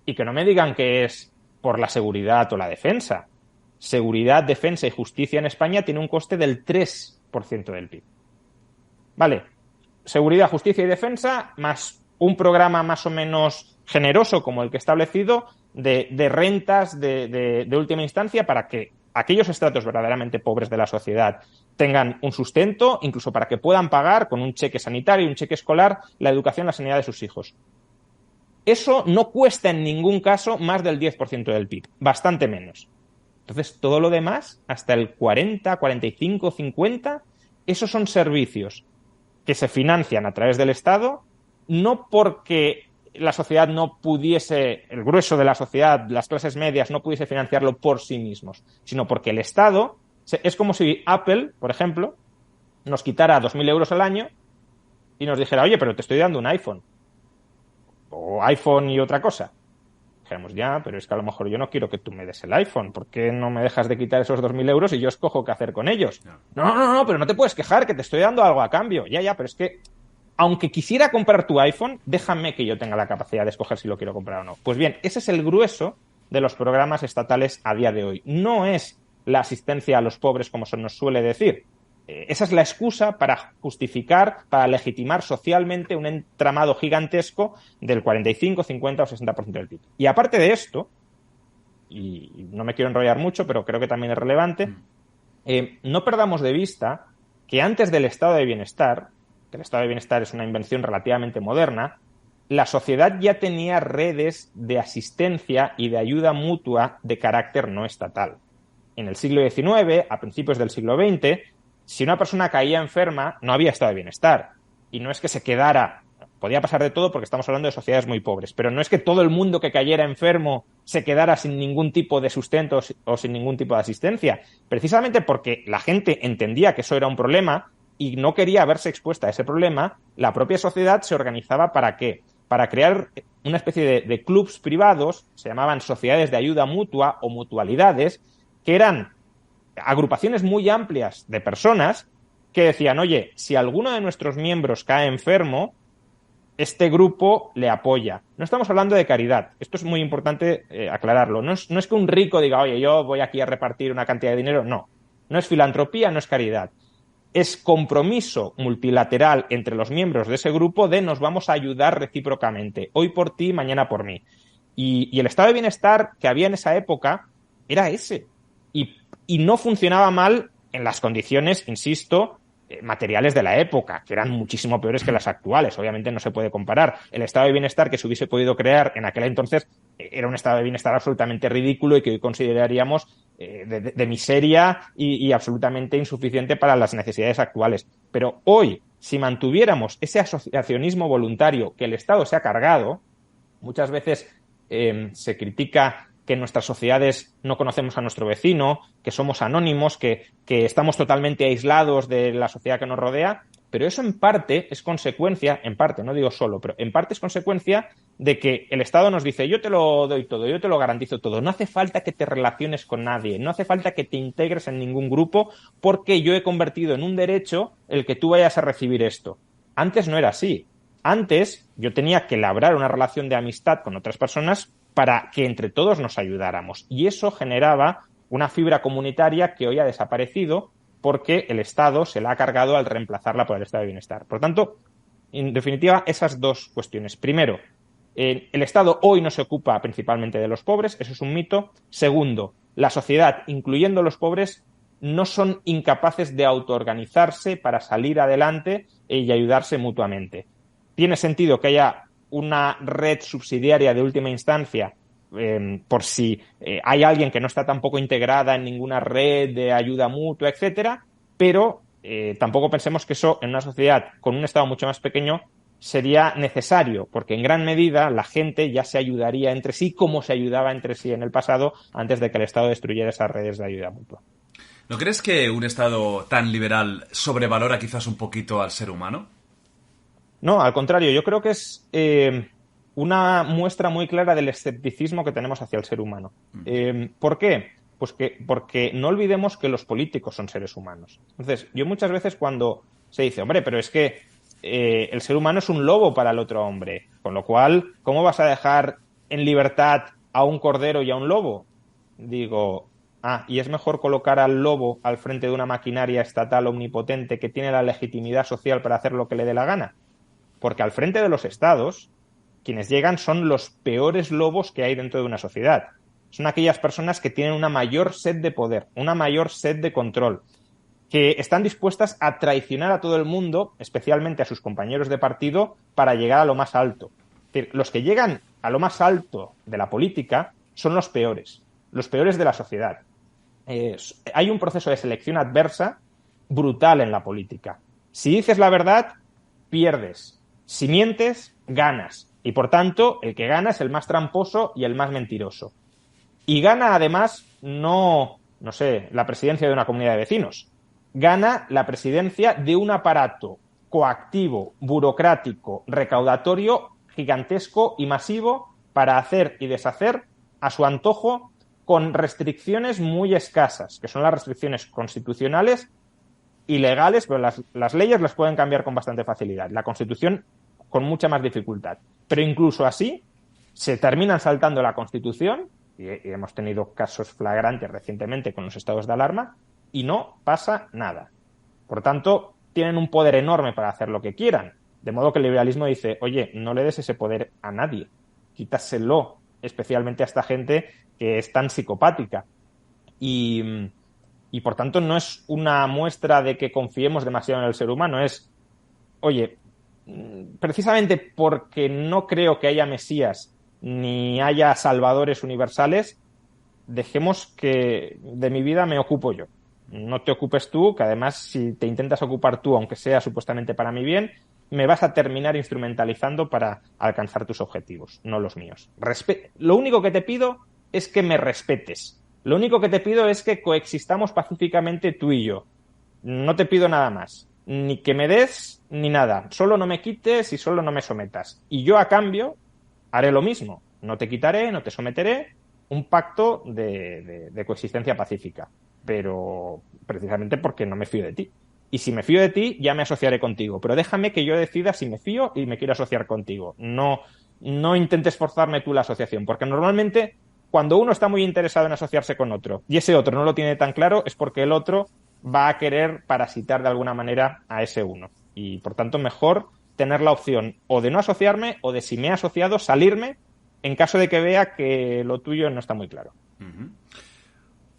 Speaker 2: Y que no me digan que es por la seguridad o la defensa. Seguridad, defensa y justicia en España tiene un coste del 3% del PIB. Vale, seguridad, justicia y defensa, más un programa más o menos generoso como el que he establecido de rentas de última instancia para que aquellos estratos verdaderamente pobres de la sociedad tengan un sustento, incluso para que puedan pagar con un cheque sanitario y un cheque escolar la educación y la sanidad de sus hijos. Eso no cuesta en ningún caso más del 10% del PIB, bastante menos. Entonces, todo lo demás, hasta el 40, 45, 50, esos son servicios que se financian a través del Estado, no porque la sociedad no pudiese, el grueso de la sociedad, las clases medias, no pudiese financiarlo por sí mismos, sino porque el Estado, es como si Apple, por ejemplo, nos quitara 2.000 euros al año y nos dijera, oye, pero te estoy dando un iPhone. O iPhone y otra cosa. Dijéramos, ya, pero es que a lo mejor yo no quiero que tú me des el iPhone. ¿Por qué no me dejas de quitar esos 2.000 euros y yo escojo qué hacer con ellos? No, pero no te puedes quejar, que te estoy dando algo a cambio. Ya, pero es que, aunque quisiera comprar tu iPhone, déjame que yo tenga la capacidad de escoger si lo quiero comprar o no. Pues bien, ese es el grueso de los programas estatales a día de hoy. No es la asistencia a los pobres como se nos suele decir. Esa es la excusa para justificar, para legitimar socialmente un entramado gigantesco del 45, 50 o 60% del PIB. Y aparte de esto, y no me quiero enrollar mucho, pero creo que también es relevante, no perdamos de vista que antes del estado de bienestar, que el estado de bienestar es una invención relativamente moderna, la sociedad ya tenía redes de asistencia y de ayuda mutua de carácter no estatal. En el siglo XIX, a principios del siglo XX, si una persona caía enferma, no había estado de bienestar. Y no es que se quedara, podía pasar de todo porque estamos hablando de sociedades muy pobres, pero no es que todo el mundo que cayera enfermo se quedara sin ningún tipo de sustento o sin ningún tipo de asistencia. Precisamente porque la gente entendía que eso era un problema y no quería verse expuesta a ese problema, la propia sociedad se organizaba ¿para qué? Para crear una especie de clubs privados, se llamaban sociedades de ayuda mutua o mutualidades, que eran agrupaciones muy amplias de personas que decían, oye, si alguno de nuestros miembros cae enfermo, este grupo le apoya. No estamos hablando de caridad. Esto es muy importante aclararlo. No es que un rico diga, oye, yo voy aquí a repartir una cantidad de dinero. No. No es filantropía, no es caridad. Es compromiso multilateral entre los miembros de ese grupo de nos vamos a ayudar recíprocamente. Hoy por ti, mañana por mí. Y el estado de bienestar que había en esa época era ese. Y no funcionaba mal en las condiciones, insisto, materiales de la época, que eran muchísimo peores que las actuales. Obviamente no se puede comparar. El estado de bienestar que se hubiese podido crear en aquel entonces era un estado de bienestar absolutamente ridículo y que hoy consideraríamos de miseria y absolutamente insuficiente para las necesidades actuales. Pero hoy, si mantuviéramos ese asociacionismo voluntario que el Estado se ha cargado, muchas veces se critica que en nuestras sociedades no conocemos a nuestro vecino, que somos anónimos, que estamos totalmente aislados de la sociedad que nos rodea, pero eso en parte es consecuencia, en parte, no digo solo, pero en parte es consecuencia de que el Estado nos dice, yo te lo doy todo, yo te lo garantizo todo, no hace falta que te relaciones con nadie, no hace falta que te integres en ningún grupo, porque yo he convertido en un derecho el que tú vayas a recibir esto. Antes no era así. Antes yo tenía que labrar una relación de amistad con otras personas para que entre todos nos ayudáramos. Y eso generaba una fibra comunitaria que hoy ha desaparecido porque el Estado se la ha cargado al reemplazarla por el estado de bienestar. Por tanto, en definitiva, esas dos cuestiones. Primero, el Estado hoy no se ocupa principalmente de los pobres, eso es un mito. Segundo, la sociedad, incluyendo los pobres, no son incapaces de autoorganizarse para salir adelante y ayudarse mutuamente. Tiene sentido que haya una red subsidiaria de última instancia por si hay alguien que no está tampoco integrada en ninguna red de ayuda mutua, etcétera, pero tampoco pensemos que eso en una sociedad con un Estado mucho más pequeño sería necesario, porque en gran medida la gente ya se ayudaría entre sí como se ayudaba entre sí en el pasado antes de que el Estado destruyera esas redes de ayuda mutua.
Speaker 1: ¿No crees que un Estado tan liberal sobrevalora quizás un poquito al ser humano?
Speaker 2: No, al contrario, yo creo que es una muestra muy clara del escepticismo que tenemos hacia el ser humano. ¿Por qué? Pues porque no olvidemos que los políticos son seres humanos. Entonces, yo muchas veces cuando se dice, hombre, pero es que el ser humano es un lobo para el otro hombre, con lo cual, ¿cómo vas a dejar en libertad a un cordero y a un lobo? Digo, y es mejor colocar al lobo al frente de una maquinaria estatal omnipotente que tiene la legitimidad social para hacer lo que le dé la gana. Porque al frente de los estados, quienes llegan son los peores lobos que hay dentro de una sociedad. Son aquellas personas que tienen una mayor sed de poder, una mayor sed de control, que están dispuestas a traicionar a todo el mundo, especialmente a sus compañeros de partido, para llegar a lo más alto. Es decir, los que llegan a lo más alto de la política son los peores de la sociedad. Hay un proceso de selección adversa brutal en la política. Si dices la verdad, pierdes. Si mientes, ganas. Y por tanto, el que gana es el más tramposo y el más mentiroso. Y gana además no sé, la presidencia de una comunidad de vecinos. Gana la presidencia de un aparato coactivo, burocrático, recaudatorio, gigantesco y masivo para hacer y deshacer a su antojo con restricciones muy escasas, que son las restricciones constitucionales y legales, pero las leyes las pueden cambiar con bastante facilidad. La Constitución con mucha más dificultad. Pero incluso así se terminan saltando la Constitución, y hemos tenido casos flagrantes recientemente con los estados de alarma, y no pasa nada. Por tanto, tienen un poder enorme para hacer lo que quieran. De modo que el liberalismo dice, oye, no le des ese poder a nadie, quítaselo, especialmente a esta gente que es tan psicopática. Y por tanto no es una muestra de que confiemos demasiado en el ser humano, es, oye, precisamente porque no creo que haya mesías ni haya salvadores universales, dejemos que de mi vida me ocupo yo. No te ocupes tú, que además si te intentas ocupar tú, aunque sea supuestamente para mi bien, me vas a terminar instrumentalizando para alcanzar tus objetivos, no los míos. Lo único que te pido es que me respetes. Lo único que te pido es que coexistamos pacíficamente tú y yo. No te pido nada más. Ni que me des, ni nada. Solo no me quites y solo no me sometas. Y yo, a cambio, haré lo mismo. No te quitaré, no te someteré. Un pacto de coexistencia pacífica. Pero precisamente porque no me fío de ti. Y si me fío de ti, ya me asociaré contigo. Pero déjame que yo decida si me fío y me quiero asociar contigo. No intentes forzarme tú la asociación. Porque normalmente, cuando uno está muy interesado en asociarse con otro y ese otro no lo tiene tan claro, es porque el otro va a querer parasitar de alguna manera a ese uno. Y por tanto, mejor tener la opción o de no asociarme o de, si me he asociado, salirme en caso de que vea que lo tuyo no está muy claro.
Speaker 1: Uh-huh.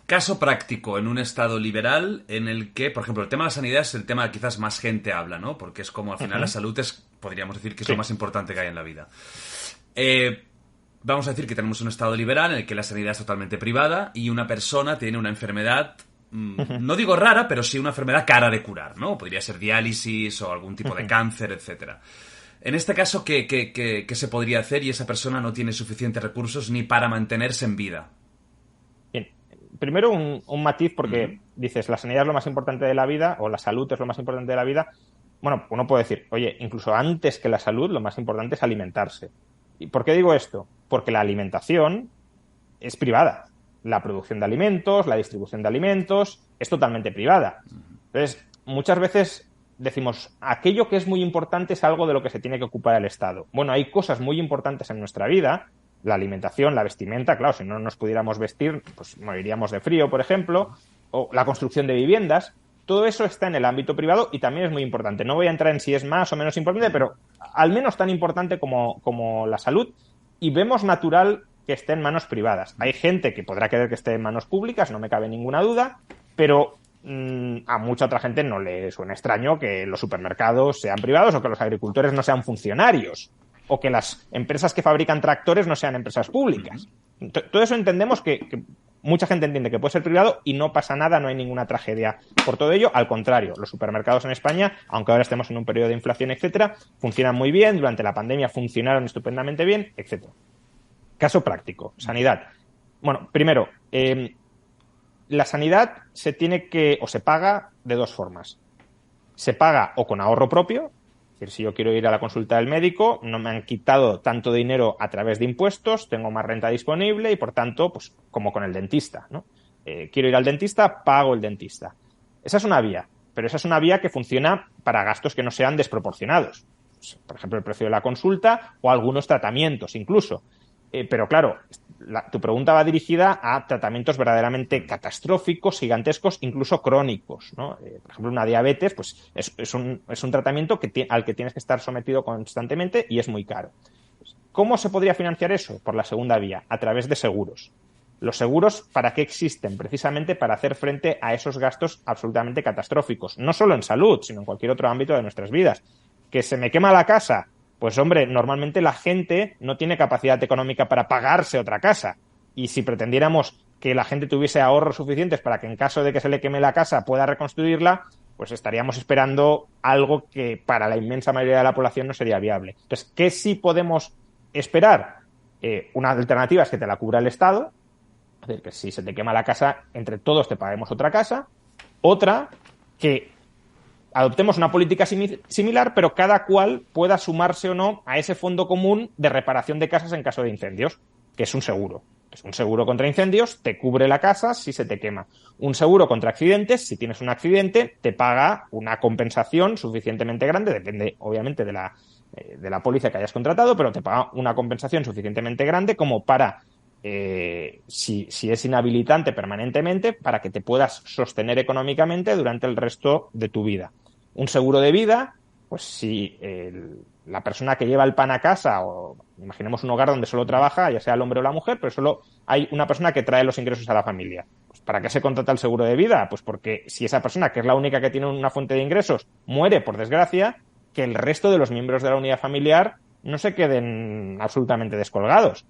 Speaker 1: Caso práctico en un estado liberal en el que, por ejemplo, el tema de la sanidad es el tema que quizás más gente habla, ¿no? Porque es como al final la salud es, podríamos decir, que es lo más importante que hay en la vida. Vamos a decir que tenemos un estado liberal en el que la sanidad es totalmente privada y una persona tiene una enfermedad, no digo rara, pero sí una enfermedad cara de curar, ¿no? Podría ser diálisis o algún tipo de cáncer, etcétera. En este caso, ¿qué se podría hacer y esa persona no tiene suficientes recursos ni para mantenerse en vida?
Speaker 2: Bien, primero un matiz porque dices, la sanidad es lo más importante de la vida o la salud es lo más importante de la vida. Bueno, uno puede decir, oye, incluso antes que la salud, lo más importante es alimentarse. ¿Y por qué digo esto? Porque la alimentación es privada. La producción de alimentos, la distribución de alimentos, es totalmente privada. Entonces, muchas veces decimos, aquello que es muy importante es algo de lo que se tiene que ocupar el Estado. Bueno, hay cosas muy importantes en nuestra vida, la alimentación, la vestimenta, claro, si no nos pudiéramos vestir, pues moriríamos de frío, por ejemplo, o la construcción de viviendas. Todo eso está en el ámbito privado y también es muy importante. No voy a entrar en si es más o menos importante, pero al menos tan importante como la salud. Y vemos natural que esté en manos privadas. Hay gente que podrá querer que esté en manos públicas, no me cabe ninguna duda, pero a mucha otra gente no le suena extraño que los supermercados sean privados o que los agricultores no sean funcionarios o que las empresas que fabrican tractores no sean empresas públicas. Todo eso entendemos que mucha gente entiende que puede ser privado y no pasa nada, no hay ninguna tragedia por todo ello. Al contrario, los supermercados en España, aunque ahora estemos en un periodo de inflación, etcétera, funcionan muy bien, durante la pandemia funcionaron estupendamente bien, etcétera. Caso práctico, sanidad. Bueno, primero, la sanidad se tiene que, o se paga de dos formas. Se paga o con ahorro propio, es decir, si yo quiero ir a la consulta del médico, no me han quitado tanto dinero a través de impuestos, tengo más renta disponible y, por tanto, pues como con el dentista, ¿no? Quiero ir al dentista, pago el dentista. Esa es una vía, pero esa es una vía que funciona para gastos que no sean desproporcionados. Pues, por ejemplo, el precio de la consulta o algunos tratamientos incluso. Pero claro, tu pregunta va dirigida a tratamientos verdaderamente catastróficos, gigantescos, incluso crónicos, ¿no? Por ejemplo, una diabetes, pues es un tratamiento al que tienes que estar sometido constantemente y es muy caro. ¿Cómo se podría financiar eso? Por la segunda vía, a través de seguros. Los seguros, ¿para qué existen? Precisamente para hacer frente a esos gastos absolutamente catastróficos. No solo en salud, sino en cualquier otro ámbito de nuestras vidas. ¿Que se me quema la casa Pues hombre, normalmente la gente no tiene capacidad económica para pagarse otra casa. Y si pretendiéramos que la gente tuviese ahorros suficientes para que en caso de que se le queme la casa pueda reconstruirla, pues estaríamos esperando algo que para la inmensa mayoría de la población no sería viable. Entonces, ¿qué sí podemos esperar? Una alternativa es que te la cubra el Estado, es decir, que si se te quema la casa, entre todos te paguemos otra casa. Otra, que adoptemos una política similar, pero cada cual pueda sumarse o no a ese fondo común de reparación de casas en caso de incendios, que es un seguro. Es un seguro contra incendios, te cubre la casa si se te quema. Un seguro contra accidentes, si tienes un accidente, te paga una compensación suficientemente grande, depende obviamente de la póliza que hayas contratado, pero te paga una compensación suficientemente grande como para, si es inhabilitante permanentemente, para que te puedas sostener económicamente durante el resto de tu vida. Un seguro de vida, pues si la persona que lleva el pan a casa, o imaginemos un hogar donde solo trabaja, ya sea el hombre o la mujer, pero solo hay una persona que trae los ingresos a la familia. Pues ¿para qué se contrata el seguro de vida? Pues porque si esa persona, que es la única que tiene una fuente de ingresos, muere, por desgracia, que el resto de los miembros de la unidad familiar no se queden absolutamente descolgados.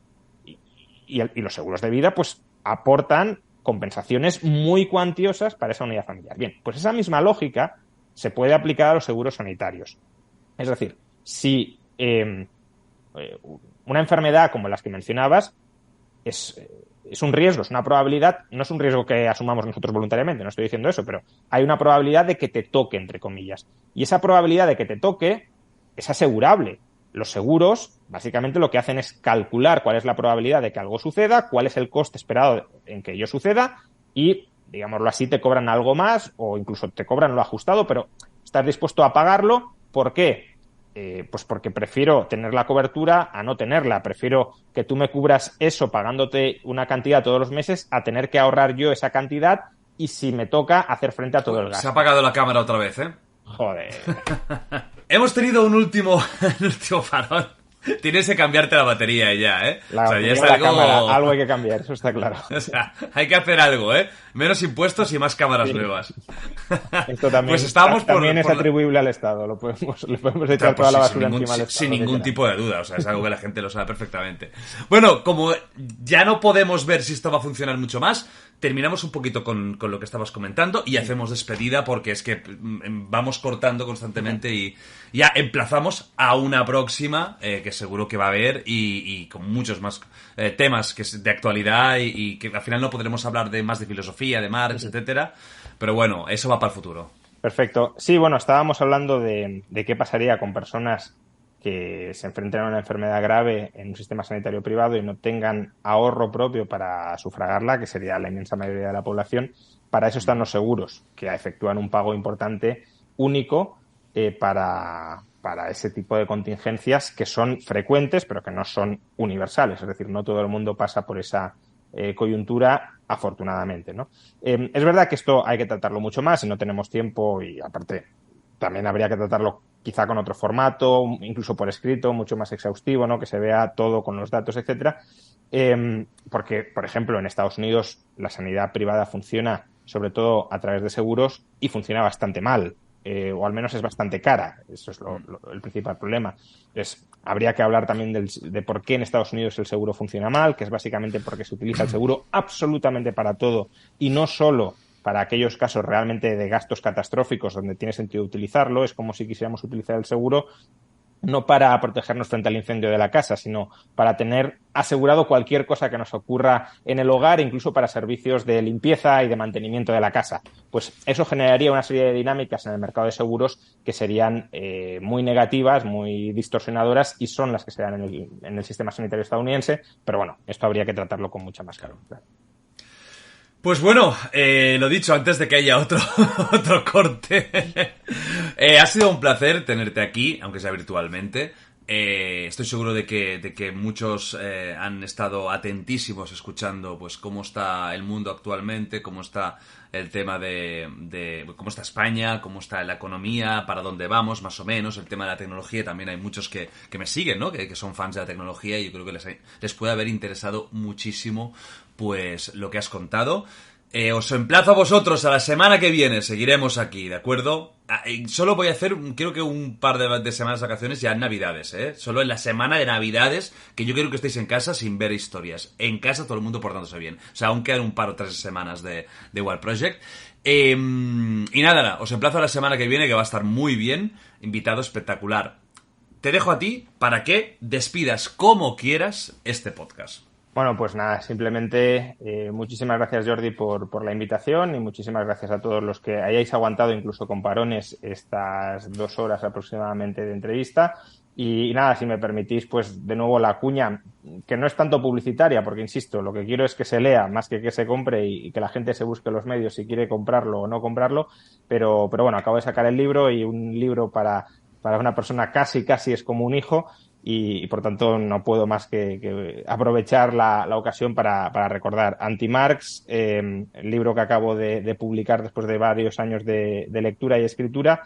Speaker 2: Y los seguros de vida, pues, aportan compensaciones muy cuantiosas para esa unidad familiar. Bien, pues esa misma lógica se puede aplicar a los seguros sanitarios. Es decir, si una enfermedad como las que mencionabas es un riesgo, es una probabilidad, no es un riesgo que asumamos nosotros voluntariamente, no estoy diciendo eso, pero hay una probabilidad de que te toque, entre comillas. Y esa probabilidad de que te toque es asegurable. Los seguros, básicamente, lo que hacen es calcular cuál es la probabilidad de que algo suceda, cuál es el coste esperado en que ello suceda y, digámoslo así, te cobran algo más o incluso te cobran lo ajustado, pero estás dispuesto a pagarlo. ¿Por qué? Pues porque prefiero tener la cobertura a no tenerla. Prefiero que tú me cubras eso pagándote una cantidad todos los meses a tener que ahorrar yo esa cantidad y, si me toca, hacer frente a todo el gasto.
Speaker 1: Se ha apagado la cámara otra vez, ¿eh?
Speaker 2: Joder.
Speaker 1: Hemos tenido un último farol. Tienes que cambiarte la batería ya, ¿eh?
Speaker 2: O sea, ya es algo... cámara, algo hay que cambiar, eso está claro.
Speaker 1: O sea, hay que hacer algo, ¿eh? Menos impuestos y más cámaras nuevas.
Speaker 2: Esto también,
Speaker 1: pues estábamos
Speaker 2: también es atribuible al Estado. Le podemos echar toda la basura encima al Estado.
Speaker 1: Sin ningún tipo de duda. O sea, es algo que la gente lo sabe perfectamente. Bueno, como ya no podemos ver si esto va a funcionar mucho más, terminamos un poquito con lo que estabas comentando y hacemos despedida, porque es que vamos cortando constantemente y ya emplazamos a una próxima que seguro que va a haber y con muchos más temas que es de actualidad y que al final no podremos hablar de más de filosofía, de Marx, etcétera. Pero bueno, eso va para el futuro.
Speaker 2: Perfecto. Sí, bueno, estábamos hablando de qué pasaría con personas que se enfrenten a una enfermedad grave en un sistema sanitario privado y no tengan ahorro propio para sufragarla, que sería la inmensa mayoría de la población. Para eso están los seguros, que efectúan un pago importante, único, para ese tipo de contingencias que son frecuentes, pero que no son universales. Es decir, no todo el mundo pasa por esa coyuntura, afortunadamente, ¿no? Es verdad que esto hay que tratarlo mucho más y no tenemos tiempo, y aparte también habría que tratarlo quizá con otro formato, incluso por escrito, mucho más exhaustivo, ¿no? Que se vea todo con los datos, etcétera. Porque, por ejemplo, en Estados Unidos la sanidad privada funciona sobre todo a través de seguros y funciona bastante mal. O al menos es bastante cara. Eso es el principal problema. Entonces, habría que hablar también de por qué en Estados Unidos el seguro funciona mal, que es básicamente porque se utiliza el seguro absolutamente para todo y no solo para aquellos casos realmente de gastos catastróficos donde tiene sentido utilizarlo. Es como si quisiéramos utilizar el seguro no para protegernos frente al incendio de la casa, sino para tener asegurado cualquier cosa que nos ocurra en el hogar, incluso para servicios de limpieza y de mantenimiento de la casa. Pues eso generaría una serie de dinámicas en el mercado de seguros que serían muy negativas, muy distorsionadoras, y son las que se dan en el sistema sanitario estadounidense. Pero bueno, esto habría que tratarlo con mucha más calma.
Speaker 1: Pues bueno, lo dicho, antes de que haya otro corte, ha sido un placer tenerte aquí, aunque sea virtualmente. Estoy seguro de que muchos han estado atentísimos escuchando pues cómo está el mundo actualmente, cómo está el tema de cómo está España, cómo está la economía, para dónde vamos, más o menos, el tema de la tecnología. También hay muchos que me siguen, ¿no? Que son fans de la tecnología, y yo creo que les puede haber interesado muchísimo pues lo que has contado. Os emplazo a vosotros a la semana que viene. Seguiremos aquí, ¿de acuerdo? Solo voy a hacer, creo que un par de semanas de vacaciones ya en Navidades, ¿eh? Solo en la semana de Navidades, que yo quiero que estéis en casa sin ver historias. En casa todo el mundo portándose bien. O sea, aún quedan un par o 3 semanas de Wild Project. Y nada, os emplazo a la semana que viene, que va a estar muy bien. Invitado espectacular. Te dejo a ti para que despidas como quieras este podcast.
Speaker 2: Bueno, pues nada, simplemente muchísimas gracias, Jordi, por la invitación, y muchísimas gracias a todos los que hayáis aguantado, incluso con parones, estas 2 horas aproximadamente de entrevista. Y nada, si me permitís, pues de nuevo la cuña, que no es tanto publicitaria, porque insisto, lo que quiero es que se lea más que se compre, y que la gente se busque los medios si quiere comprarlo o no comprarlo. Pero bueno, acabo de sacar el libro, y un libro para una persona casi es como un hijo. Y por tanto no puedo más que aprovechar la ocasión para recordar Anti-Marx, el libro que acabo de publicar después de varios años de lectura y escritura.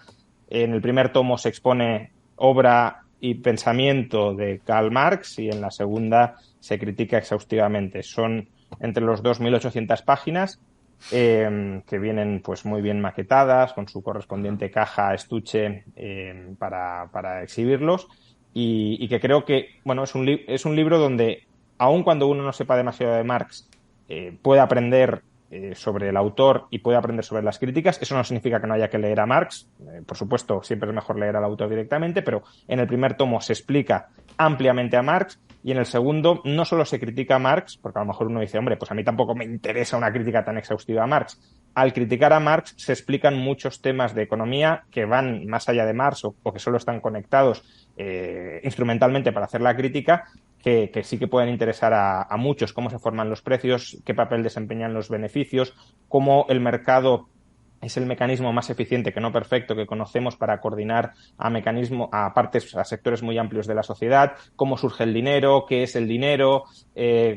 Speaker 2: En el primer tomo se expone obra y pensamiento de Karl Marx, y en la segunda se critica exhaustivamente. Son entre los 2.800 páginas, que vienen pues muy bien maquetadas, con su correspondiente caja, estuche, para exhibirlos. Y que creo que, bueno, es un libro donde, aun cuando uno no sepa demasiado de Marx, puede aprender sobre el autor y puede aprender sobre las críticas. Eso no significa que no haya que leer a Marx. Por supuesto, siempre es mejor leer al autor directamente, pero en el primer tomo se explica ampliamente a Marx, y en el segundo no solo se critica a Marx, porque a lo mejor uno dice, hombre, pues a mí tampoco me interesa una crítica tan exhaustiva a Marx. Al criticar a Marx se explican muchos temas de economía que van más allá de Marx, o que solo están conectados instrumentalmente para hacer la crítica, que sí que pueden interesar a muchos: cómo se forman los precios, qué papel desempeñan los beneficios, cómo el mercado es el mecanismo más eficiente, que no perfecto, que conocemos para coordinar a sectores muy amplios de la sociedad, cómo surge el dinero, qué es el dinero,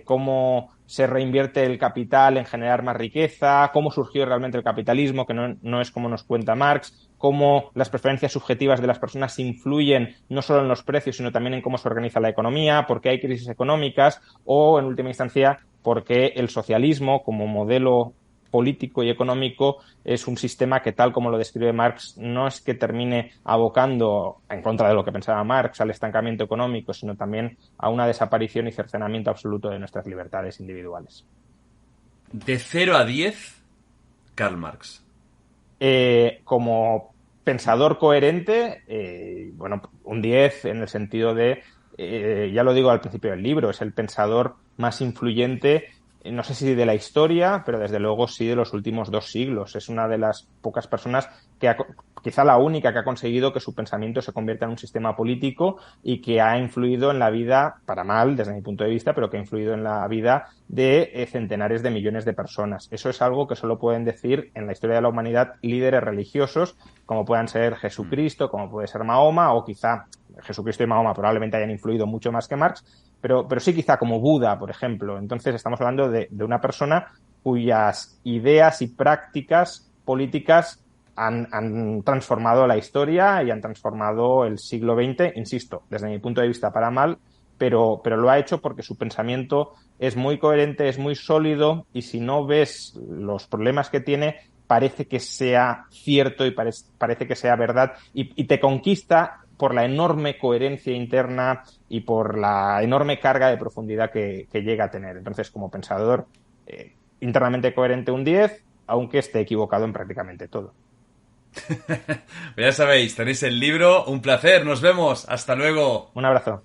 Speaker 2: cómo se reinvierte el capital en generar más riqueza, cómo surgió realmente el capitalismo, que no es como nos cuenta Marx, cómo las preferencias subjetivas de las personas influyen no solo en los precios, sino también en cómo se organiza la economía, por qué hay crisis económicas, o en última instancia, por qué el socialismo como modelo político y económico es un sistema que, tal como lo describe Marx, no es que termine abocando, en contra de lo que pensaba Marx, al estancamiento económico, sino también a una desaparición y cercenamiento absoluto de nuestras libertades individuales.
Speaker 1: De 0 a 10, Karl Marx.
Speaker 2: Como pensador coherente, bueno, un 10 en el sentido de, ya lo digo al principio del libro, es el pensador más influyente, no sé si de la historia, pero desde luego sí de los últimos 2 siglos. Es una de las pocas personas quizá la única, que ha conseguido que su pensamiento se convierta en un sistema político, y que ha influido en la vida, para mal desde mi punto de vista, pero que ha influido en la vida de centenares de millones de personas. Eso es algo que solo pueden decir en la historia de la humanidad líderes religiosos, como puedan ser Jesucristo, como puede ser Mahoma, o quizá Jesucristo y Mahoma probablemente hayan influido mucho más que Marx, pero sí quizá como Buda, por ejemplo. Entonces estamos hablando de una persona cuyas ideas y prácticas políticas han transformado la historia y han transformado el siglo XX, insisto, desde mi punto de vista para mal, pero lo ha hecho porque su pensamiento es muy coherente, es muy sólido, y si no ves los problemas que tiene, parece que sea cierto y parece que sea verdad, y te conquista por la enorme coherencia interna y por la enorme carga de profundidad que llega a tener. Entonces, como pensador, internamente coherente, un 10, aunque esté equivocado en prácticamente todo.
Speaker 1: Ya sabéis, tenéis el libro. Un placer, nos vemos. Hasta luego.
Speaker 2: Un abrazo.